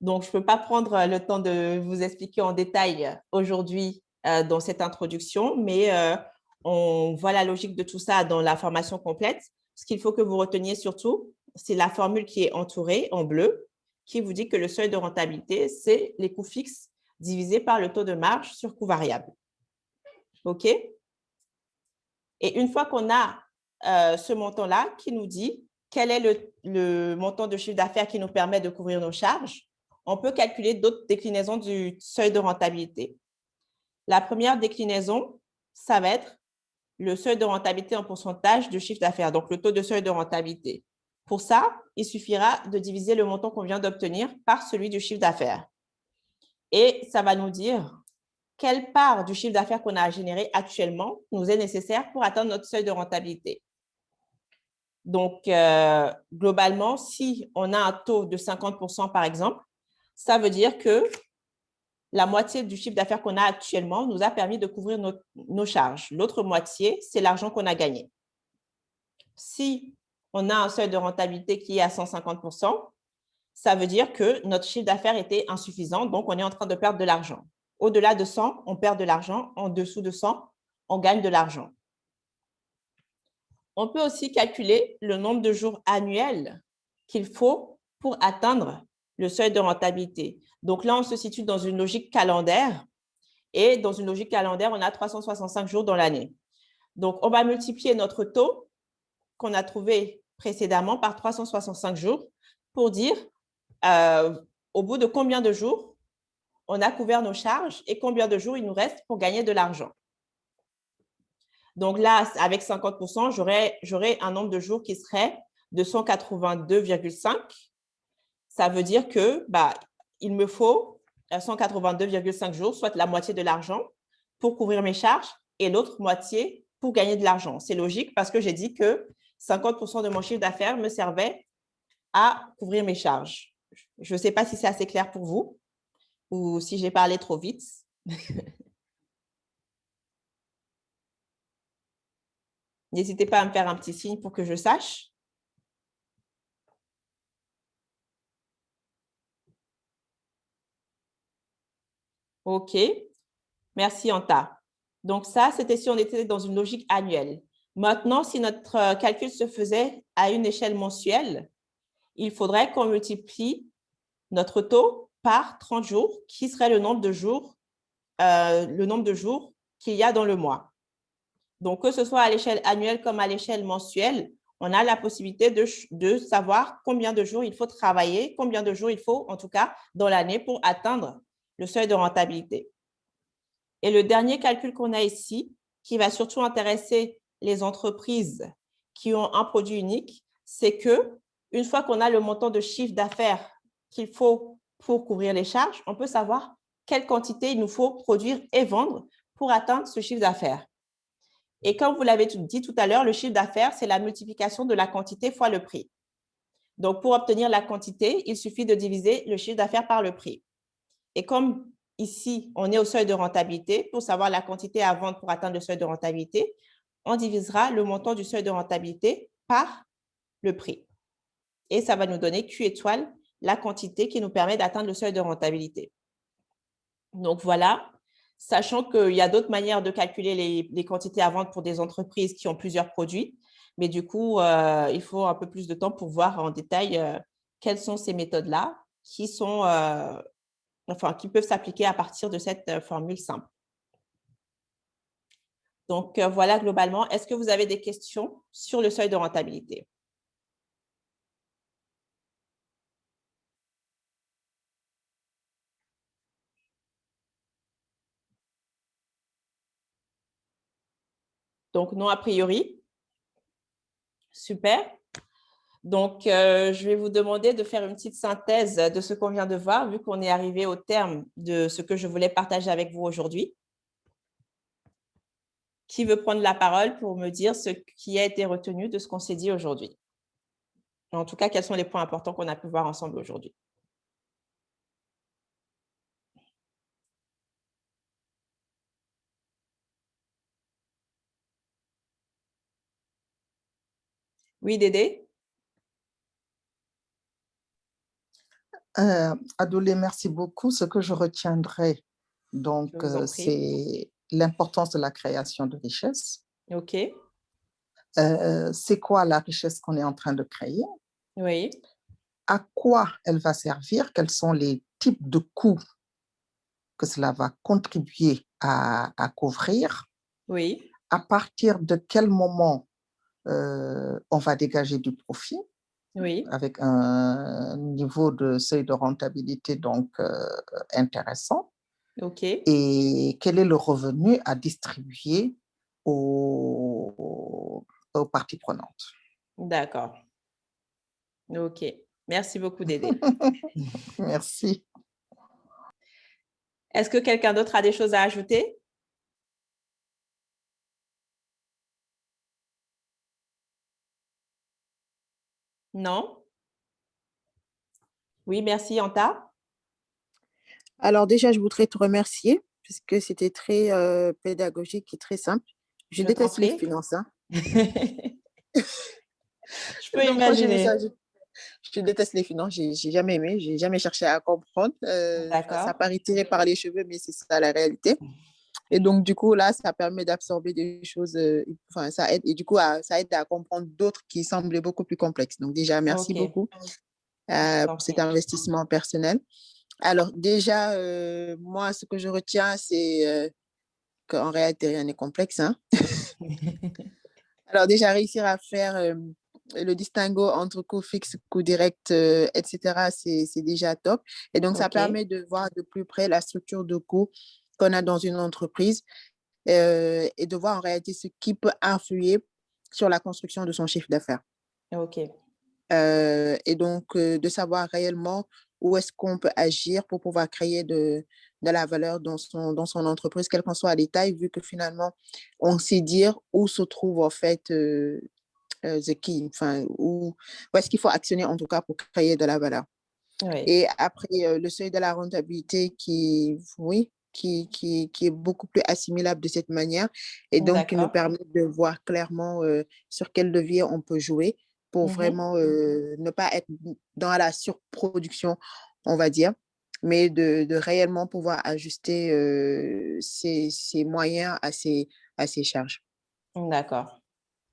Donc, je ne peux pas prendre le temps de vous expliquer en détail aujourd'hui dans cette introduction, mais on voit la logique de tout ça dans la formation complète. Ce qu'il faut que vous reteniez surtout, c'est la formule qui est entourée en bleu, qui vous dit que le seuil de rentabilité, c'est les coûts fixes divisés par le taux de marge sur coût variable. OK? Et une fois qu'on a ce montant-là qui nous dit quel est le montant de chiffre d'affaires qui nous permet de couvrir nos charges, on peut calculer d'autres déclinaisons du seuil de rentabilité. La première déclinaison, ça va être le seuil de rentabilité en pourcentage du chiffre d'affaires, donc le taux de seuil de rentabilité. Pour ça, il suffira de diviser le montant qu'on vient d'obtenir par celui du chiffre d'affaires. Et ça va nous dire quelle part du chiffre d'affaires qu'on a généré actuellement nous est nécessaire pour atteindre notre seuil de rentabilité. Donc, globalement, si on a un taux de 50% par exemple, ça veut dire que la moitié du chiffre d'affaires qu'on a actuellement nous a permis de couvrir nos charges. L'autre moitié, c'est l'argent qu'on a gagné. Si on a un seuil de rentabilité qui est à 150%, ça veut dire que notre chiffre d'affaires était insuffisant, donc on est en train de perdre de l'argent. Au-delà de 100, on perd de l'argent. En dessous de 100, on gagne de l'argent. On peut aussi calculer le nombre de jours annuels qu'il faut pour atteindre le seuil de rentabilité. Donc là, on se situe dans une logique calendaire. Et dans une logique calendaire, on a 365 jours dans l'année. Donc, on va multiplier notre taux qu'on a trouvé précédemment par 365 jours pour dire au bout de combien de jours on a couvert nos charges et combien de jours il nous reste pour gagner de l'argent. Donc là, avec 50%, j'aurai un nombre de jours qui serait de 182,5. Ça veut dire que il me faut 182,5 jours, soit la moitié de l'argent pour couvrir mes charges et l'autre moitié pour gagner de l'argent. C'est logique parce que j'ai dit que 50% de mon chiffre d'affaires me servait à couvrir mes charges. Je ne sais pas si c'est assez clair pour vous ou si j'ai parlé trop vite. N'hésitez pas à me faire un petit signe pour que je sache. OK. Merci, Anta. Donc ça, c'était si on était dans une logique annuelle. Maintenant, si notre calcul se faisait à une échelle mensuelle, il faudrait qu'on multiplie notre taux par 30 jours, qui serait le nombre de jours qu'il y a dans le mois. Donc, que ce soit à l'échelle annuelle comme à l'échelle mensuelle, on a la possibilité de savoir combien de jours il faut travailler, combien de jours il faut, en tout cas, dans l'année pour atteindre le seuil de rentabilité. Et le dernier calcul qu'on a ici, qui va surtout intéresser les entreprises qui ont un produit unique, c'est qu'une fois qu'on a le montant de chiffre d'affaires qu'il faut pour couvrir les charges, on peut savoir quelle quantité il nous faut produire et vendre pour atteindre ce chiffre d'affaires. Et comme vous l'avez dit tout à l'heure, le chiffre d'affaires, c'est la multiplication de la quantité fois le prix. Donc, pour obtenir la quantité, il suffit de diviser le chiffre d'affaires par le prix. Et comme ici, on est au seuil de rentabilité, pour savoir la quantité à vendre pour atteindre le seuil de rentabilité, on divisera le montant du seuil de rentabilité par le prix. Et ça va nous donner Q étoile, la quantité qui nous permet d'atteindre le seuil de rentabilité. Donc, voilà. Sachant qu'il y a d'autres manières de calculer les quantités à vendre pour des entreprises qui ont plusieurs produits. Mais du coup, il faut un peu plus de temps pour voir en détail quelles sont ces méthodes-là qui peuvent s'appliquer à partir de cette formule simple. Donc, voilà globalement. Est-ce que vous avez des questions sur le seuil de rentabilité? Donc, non a priori. Super. Donc, je vais vous demander de faire une petite synthèse de ce qu'on vient de voir, vu qu'on est arrivé au terme de ce que je voulais partager avec vous aujourd'hui. Qui veut prendre la parole pour me dire ce qui a été retenu de ce qu'on s'est dit aujourd'hui? En tout cas, quels sont les points importants qu'on a pu voir ensemble aujourd'hui? Oui, Dédé? Adolé, merci beaucoup. Ce que je retiendrai, donc, c'est l'importance de la création de richesse. OK. C'est quoi la richesse qu'on est en train de créer? Oui. À quoi elle va servir? Quels sont les types de coûts que cela va contribuer à couvrir? Oui. À partir de quel moment on va dégager du profit? avec un niveau de seuil de rentabilité donc intéressant. Et quel est le revenu à distribuer aux parties prenantes. D'accord. OK. Merci beaucoup, Dédé. Merci. Est-ce que quelqu'un d'autre a des choses à ajouter? Non? Oui, merci, Anta. Alors déjà, je voudrais te remercier parce que c'était très pédagogique et très simple. Je déteste les finances. Hein. Je peux imaginer. Je déteste les finances, j'ai jamais aimé, j'ai jamais cherché à comprendre. Ça paraît tiré par les cheveux, mais c'est ça la réalité. Et donc, du coup, là, ça permet d'absorber des choses, ça aide, et du coup, ça aide à comprendre d'autres qui semblaient beaucoup plus complexes. Donc, déjà, merci beaucoup pour cet investissement personnel. Alors, déjà, moi, ce que je retiens, c'est qu'en réalité, rien n'est complexe. Hein. Alors, déjà, réussir à faire le distinguo entre coûts fixes, coûts directs, etc., c'est déjà top. Et donc, ça permet de voir de plus près la structure de coûts qu'on a dans une entreprise et de voir en réalité ce qui peut influer sur la construction de son chiffre d'affaires. Et donc, de savoir réellement où est-ce qu'on peut agir pour pouvoir créer de la valeur dans son entreprise, quelle qu'en soit la taille, vu que finalement, on sait dire où se trouve en fait the key, où est-ce qu'il faut actionner en tout cas pour créer de la valeur. Et après, le seuil de la rentabilité qui est beaucoup plus assimilable de cette manière et donc qui nous permet de voir clairement sur quel levier on peut jouer pour vraiment ne pas être dans la surproduction, on va dire, mais de réellement pouvoir ajuster ses moyens à ses charges. D'accord.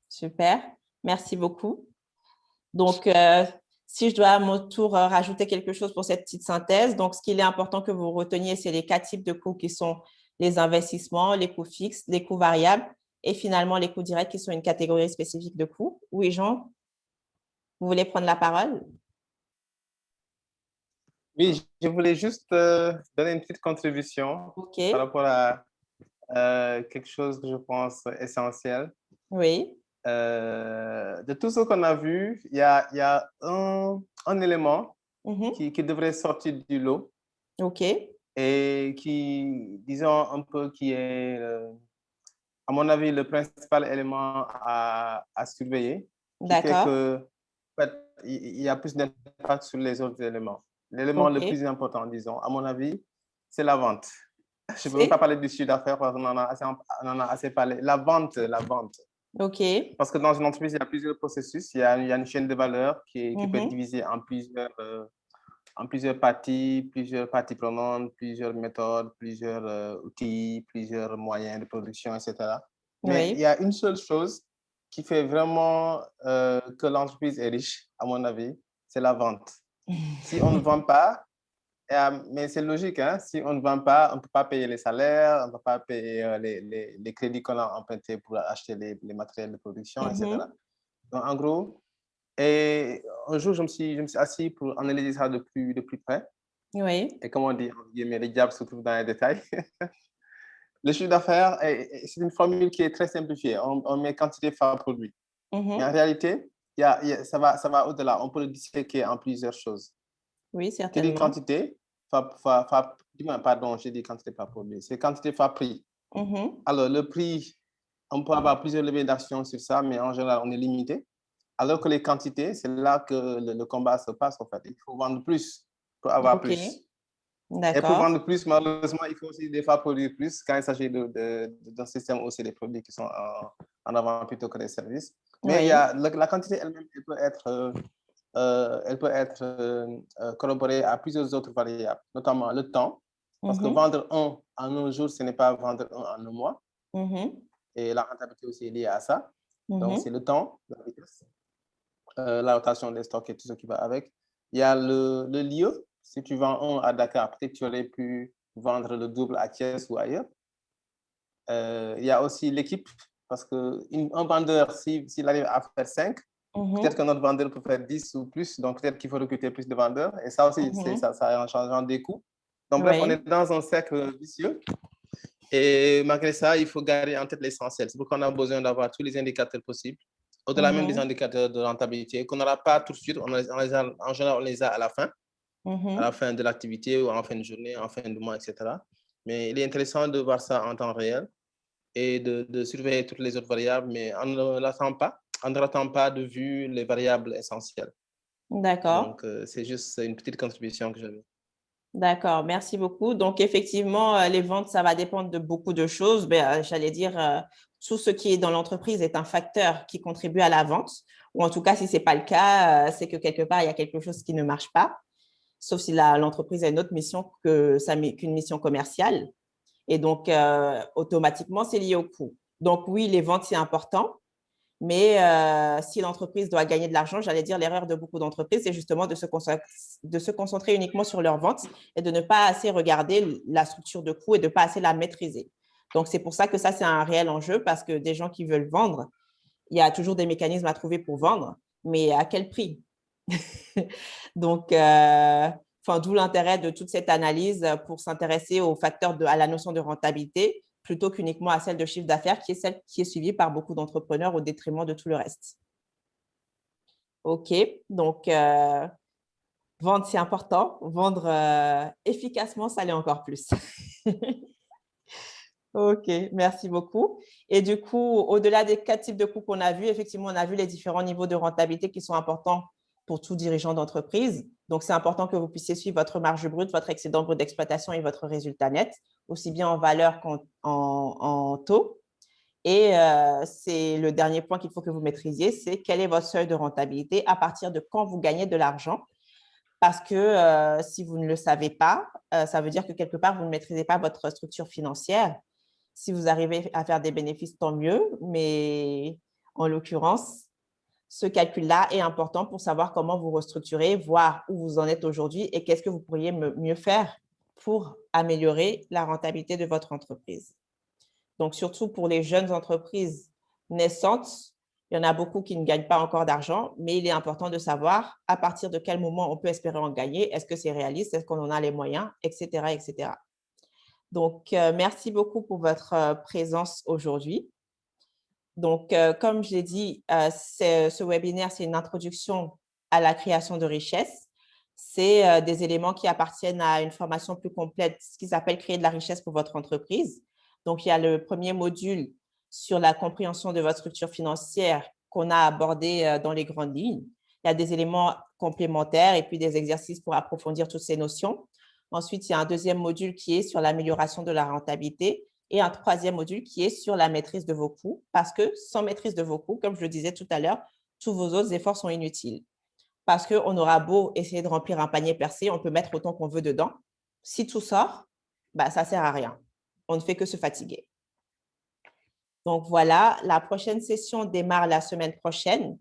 Super. Merci beaucoup. Donc, si je dois à mon tour rajouter quelque chose pour cette petite synthèse, donc ce qu'il est important que vous reteniez, c'est les 4 types de coûts qui sont les investissements, les coûts fixes, les coûts variables et finalement les coûts directs qui sont une catégorie spécifique de coûts. Oui, Jean, vous voulez prendre la parole? Oui, je voulais juste donner une petite contribution par rapport à quelque chose que je pense essentiel. Oui. De tout ce qu'on a vu, il y a un élément qui devrait sortir du lot. Et qui, disons un peu, qui est, à mon avis, le principal élément à surveiller. Qui fait que, en fait, il y a plus d'impact sur les autres éléments. L'élément le plus important, disons, à mon avis, c'est la vente. Je ne peux même pas parler du chiffre d'affaires parce qu'on en a assez parlé. La vente. Parce que dans une entreprise, il y a plusieurs processus. Il y a une chaîne de valeur qui peut être divisée en plusieurs parties prenantes, plusieurs méthodes, plusieurs outils, plusieurs moyens de production, etc. Mais il y a une seule chose qui fait vraiment que l'entreprise est riche, à mon avis, c'est la vente. Si on ne vend pas, mais c'est logique, hein? Si on ne vend pas, on ne peut pas payer les salaires, on ne peut pas payer les crédits qu'on a empruntés pour acheter les matériels de production, etc. Donc, en gros, et un jour, je me suis assis pour analyser ça de plus près. Et comme on dit, les diables se trouvent dans les détails. Le chiffre d'affaires, c'est une formule qui est très simplifiée. On met quantité fois produit. Mais en réalité, ça va au-delà. On peut le disséquer en plusieurs choses. Oui, certainement. Tu dis quantité, pardon, j'ai dit quantité par produit. C'est quantité par prix. Alors, le prix, on peut avoir plusieurs leviers d'action sur ça, mais en général, on est limité. Alors que les quantités, c'est là que le combat se passe, en fait. Il faut vendre plus pour avoir plus. Et pour vendre plus, malheureusement, il faut aussi des fois produire plus quand il s'agit d'un système où c'est des produits qui sont en avant plutôt que des services. Mais la quantité elle-même, elle peut être corroborée à plusieurs autres variables, notamment le temps. Parce que vendre un en un jour, ce n'est pas vendre un en un mois. Et la rentabilité aussi est liée à ça. Donc, c'est le temps, la vitesse, la rotation des stocks et tout ce qui va avec. Il y a le lieu. Si tu vends un à Dakar, peut-être tu aurais pu vendre le double à Thiès ou ailleurs. Il y a aussi l'équipe, parce qu'un vendeur, s'il arrive à faire 5, Peut-être que notre vendeur peut faire 10 ou plus, donc peut-être qu'il faut recruter plus de vendeurs. Et ça aussi, ça engendre des coûts. Donc, bref, on est dans un cercle vicieux. Et malgré ça, il faut garder en tête l'essentiel. C'est pourquoi on a besoin d'avoir tous les indicateurs possibles, au-delà même des indicateurs de rentabilité, qu'on n'aura pas tout de suite. En général, on les a à la fin de l'activité ou en fin de journée, en fin de mois, etc. Mais il est intéressant de voir ça en temps réel et de surveiller toutes les autres variables, mais en ne ratant pas de vue les variables essentielles. D'accord. Donc, c'est juste une petite contribution que j'avais. D'accord, merci beaucoup. Donc, effectivement, les ventes, ça va dépendre de beaucoup de choses. J'allais dire, tout ce qui est dans l'entreprise est un facteur qui contribue à la vente. Ou en tout cas, si ce n'est pas le cas, c'est que quelque part, il y a quelque chose qui ne marche pas. Sauf si l'entreprise a une autre mission qu'une mission commerciale. Et donc, automatiquement, c'est lié au coût. Donc, oui, les ventes, c'est important. Mais si l'entreprise doit gagner de l'argent, j'allais dire l'erreur de beaucoup d'entreprises, c'est justement de se concentrer uniquement sur leurs ventes et de ne pas assez regarder la structure de coût et de ne pas assez la maîtriser. Donc, c'est pour ça que ça, c'est un réel enjeu parce que des gens qui veulent vendre, il y a toujours des mécanismes à trouver pour vendre, mais à quel prix? Donc, d'où l'intérêt de toute cette analyse pour s'intéresser aux facteurs à la notion de rentabilité plutôt qu'uniquement à celle de chiffre d'affaires, qui est celle qui est suivie par beaucoup d'entrepreneurs au détriment de tout le reste. OK, donc vendre, c'est important. Vendre efficacement, ça l'est encore plus. OK, merci beaucoup. Et du coup, au-delà des 4 types de coûts qu'on a vus, effectivement, on a vu les différents niveaux de rentabilité qui sont importants pour tout dirigeant d'entreprise. Donc, c'est important que vous puissiez suivre votre marge brute, votre excédent brut d'exploitation et votre résultat net, aussi bien en valeur qu'en taux. Et c'est le dernier point qu'il faut que vous maîtrisiez, c'est quel est votre seuil de rentabilité, à partir de quand vous gagnez de l'argent. Parce que si vous ne le savez pas, ça veut dire que quelque part, vous ne maîtrisez pas votre structure financière. Si vous arrivez à faire des bénéfices, tant mieux. Mais en l'occurrence, ce calcul-là est important pour savoir comment vous restructurez, voir où vous en êtes aujourd'hui et qu'est-ce que vous pourriez mieux faire pour améliorer la rentabilité de votre entreprise. Donc, surtout pour les jeunes entreprises naissantes, il y en a beaucoup qui ne gagnent pas encore d'argent, mais il est important de savoir à partir de quel moment on peut espérer en gagner, est-ce que c'est réaliste, est-ce qu'on en a les moyens, etc., etc. Donc, merci beaucoup pour votre présence aujourd'hui. Donc, comme je l'ai dit, ce webinaire, c'est une introduction à la création de richesse. C'est des éléments qui appartiennent à une formation plus complète, ce qu'ils appellent créer de la richesse pour votre entreprise. Donc, il y a le premier module sur la compréhension de votre structure financière qu'on a abordé dans les grandes lignes. Il y a des éléments complémentaires et puis des exercices pour approfondir toutes ces notions. Ensuite, il y a un deuxième module qui est sur l'amélioration de la rentabilité et un troisième module qui est sur la maîtrise de vos coûts, parce que sans maîtrise de vos coûts, comme je le disais tout à l'heure, tous vos autres efforts sont inutiles. Parce qu'on aura beau essayer de remplir un panier percé, on peut mettre autant qu'on veut dedans. Si tout sort, ça ne sert à rien. On ne fait que se fatiguer. Donc voilà, la prochaine session démarre la semaine prochaine.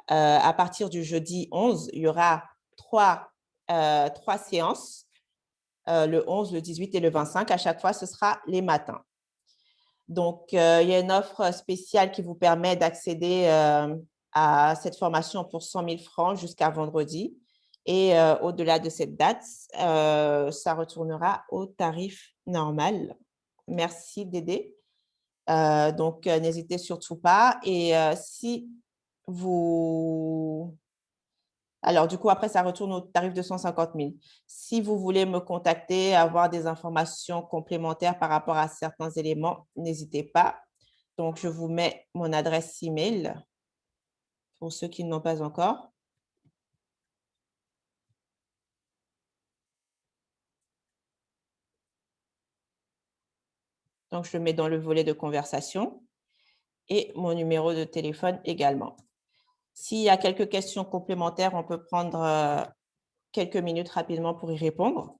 À partir du jeudi 11, il y aura trois séances, le 11, le 18 et le 25. À chaque fois, ce sera les matins. Donc, il y a une offre spéciale qui vous permet d'accéder à cette formation pour 100 000 francs jusqu'à vendredi. Et au-delà de cette date, ça retournera au tarif normal. Merci, Dédé. Donc, n'hésitez surtout pas. Et si vous… Alors, du coup, après, ça retourne au tarif de 150 000. Si vous voulez me contacter, avoir des informations complémentaires par rapport à certains éléments, n'hésitez pas. Donc, je vous mets mon adresse email pour ceux qui n'ont pas encore. Donc, je le mets dans le volet de conversation et mon numéro de téléphone également. S'il y a quelques questions complémentaires, on peut prendre quelques minutes rapidement pour y répondre.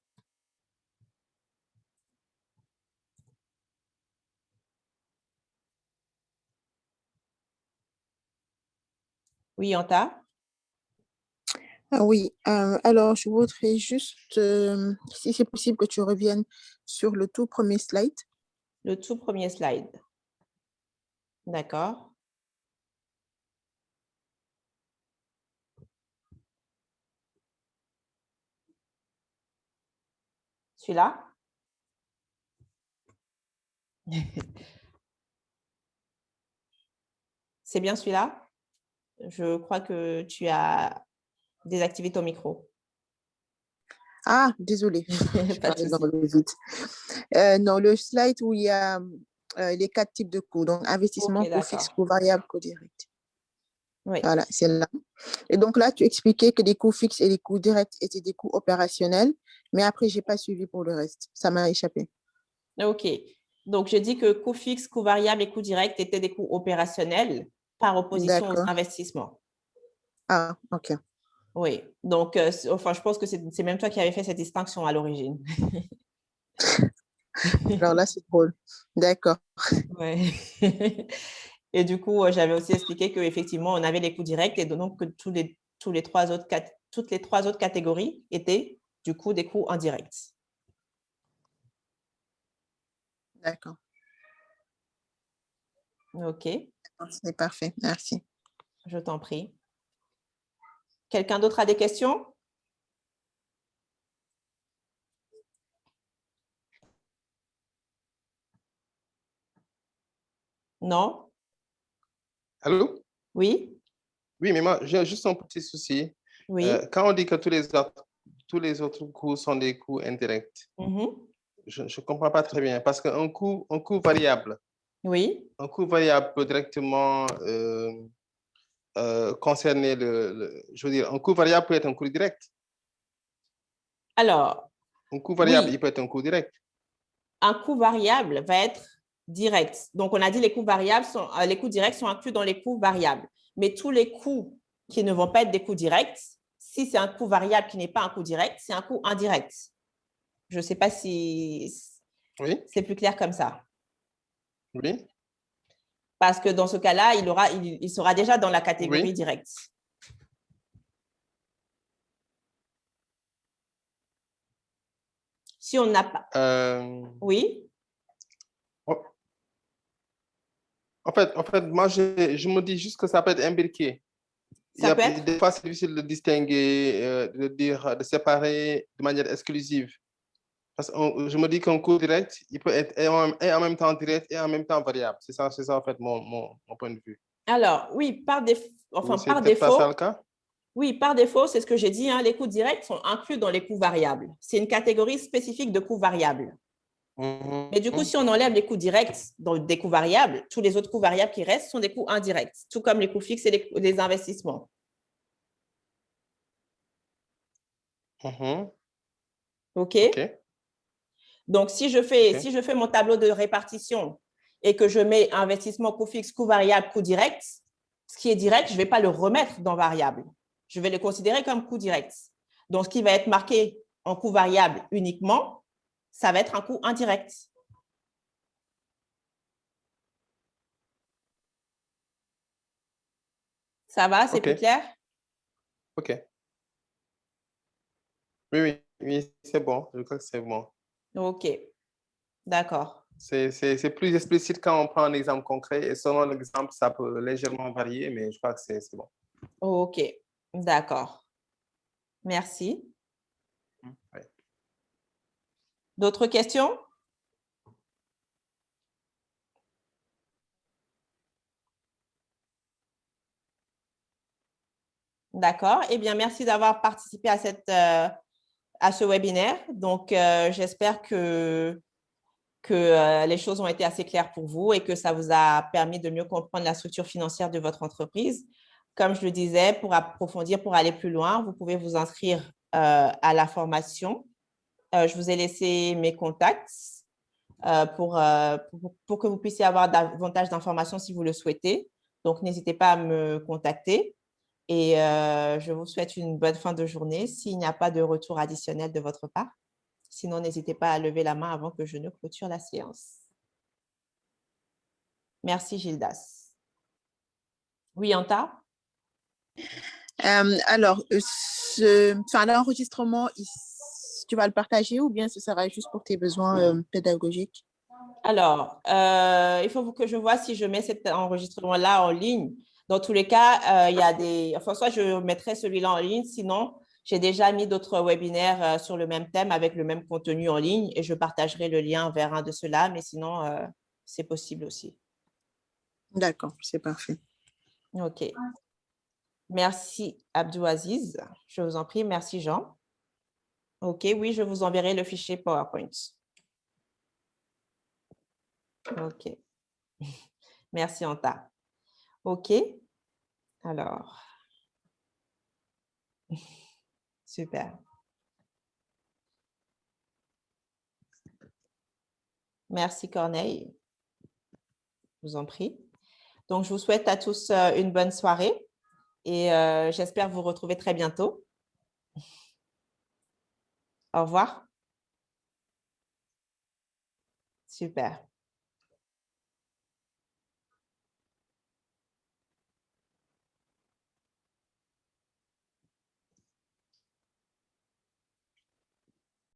Oui, Anta? Oui, alors je voudrais juste, si c'est possible, que tu reviennes sur le tout premier slide. Le tout premier slide. D'accord. Celui-là? C'est bien celui-là? Je crois que tu as désactivé ton micro. Ah, désolé. Pas de souci. Non, le slide où il y a les 4 types de coûts. Donc, investissement, coût fixe, coût variable, coût direct. Oui. Voilà, c'est là. Et donc là, tu expliquais que les coûts fixes et les coûts directs étaient des coûts opérationnels, mais après, je n'ai pas suivi pour le reste. Ça m'a échappé. OK. Donc, je dis que coûts fixes, coûts variables et coûts directs étaient des coûts opérationnels par opposition aux investissements. Ah, OK. Oui. Donc, enfin, je pense que c'est même toi qui avais fait cette distinction à l'origine. Alors là, c'est drôle. D'accord. Ouais. Et du coup, j'avais aussi expliqué qu'effectivement, on avait les coûts directs et donc que toutes les trois autres catégories étaient du coup des coûts indirects. D'accord. OK. C'est parfait. Merci. Je t'en prie. Quelqu'un d'autre a des questions? Non? Allô? Oui? Oui, mais moi, j'ai juste un petit souci. Oui. Quand on dit que tous les autres coûts sont des coûts indirects, je ne comprends pas très bien parce qu'un coût variable, oui. Un coût variable peut directement concerner je veux dire, un coût variable peut être un coût direct. Alors, un coût variable, oui. il peut être un coût direct. Un coût variable va être direct. Donc, on a dit les coûts directs sont inclus dans les coûts variables. Mais tous les coûts qui ne vont pas être des coûts directs, si c'est un coût variable qui n'est pas un coût direct, c'est un coût indirect. Je ne sais pas si c'est plus clair comme ça. Oui. Parce que dans ce cas-là, il sera déjà dans la catégorie directe. Si on n'a pas… Oui. En fait, moi, je me dis juste que ça peut être imbriqué. Des fois, c'est difficile de distinguer, de séparer de manière exclusive. Parce que je me dis qu'un coût direct, il peut être et en même temps direct et en même temps variable. C'est ça en fait mon point de vue. Alors, oui, par défaut. Pas ça le cas? Oui, par défaut, c'est ce que j'ai dit, hein, les coûts directs sont inclus dans les coûts variables. C'est une catégorie spécifique de coûts variables. Mais du coup, si on enlève les coûts directs des coûts variables, tous les autres coûts variables qui restent sont des coûts indirects, tout comme les coûts fixes et les investissements. OK? Donc, si je fais mon tableau de répartition et que je mets investissement, coût fixe, coût variable, coût direct, ce qui est direct, je ne vais pas le remettre dans variable. Je vais le considérer comme coût direct. Donc, ce qui va être marqué en coût variable uniquement, ça va être un coût indirect. Ça va? C'est plus clair? OK. Oui, c'est bon. Je crois que c'est bon. OK. D'accord. C'est plus explicite quand on prend un exemple concret et selon l'exemple, ça peut légèrement varier, mais je crois que c'est bon. OK. D'accord. Merci. Oui. D'autres questions? D'accord. Eh bien, merci d'avoir participé à ce webinaire. Donc, j'espère que les choses ont été assez claires pour vous et que ça vous a permis de mieux comprendre la structure financière de votre entreprise. Comme je le disais, pour approfondir, pour aller plus loin, vous pouvez vous inscrire à la formation. Je vous ai laissé mes contacts pour que vous puissiez avoir davantage d'informations si vous le souhaitez. Donc, n'hésitez pas à me contacter. Et je vous souhaite une bonne fin de journée s'il n'y a pas de retour additionnel de votre part. Sinon, n'hésitez pas à lever la main avant que je ne clôture la séance. Merci, Gildas. Oui, Anta? Alors, l'enregistrement, tu vas le partager ou bien ce sera juste pour tes besoins pédagogiques? Alors, il faut que je vois si je mets cet enregistrement-là en ligne. Dans tous les cas, il y a soit je mettrai celui-là en ligne, sinon, J'ai déjà mis d'autres webinaires sur le même thème avec le même contenu en ligne et je partagerai le lien vers un de ceux-là, mais sinon, c'est possible aussi. D'accord, c'est parfait. OK. Merci, Abdou-Aziz. Je vous en prie. Merci, Jean. OK, oui, je vous enverrai le fichier PowerPoint. OK. Merci, Anta. OK. Alors. Super. Merci, Corneille. Je vous en prie. Donc, je vous souhaite à tous une bonne soirée et j'espère vous retrouver très bientôt. Au revoir. Super.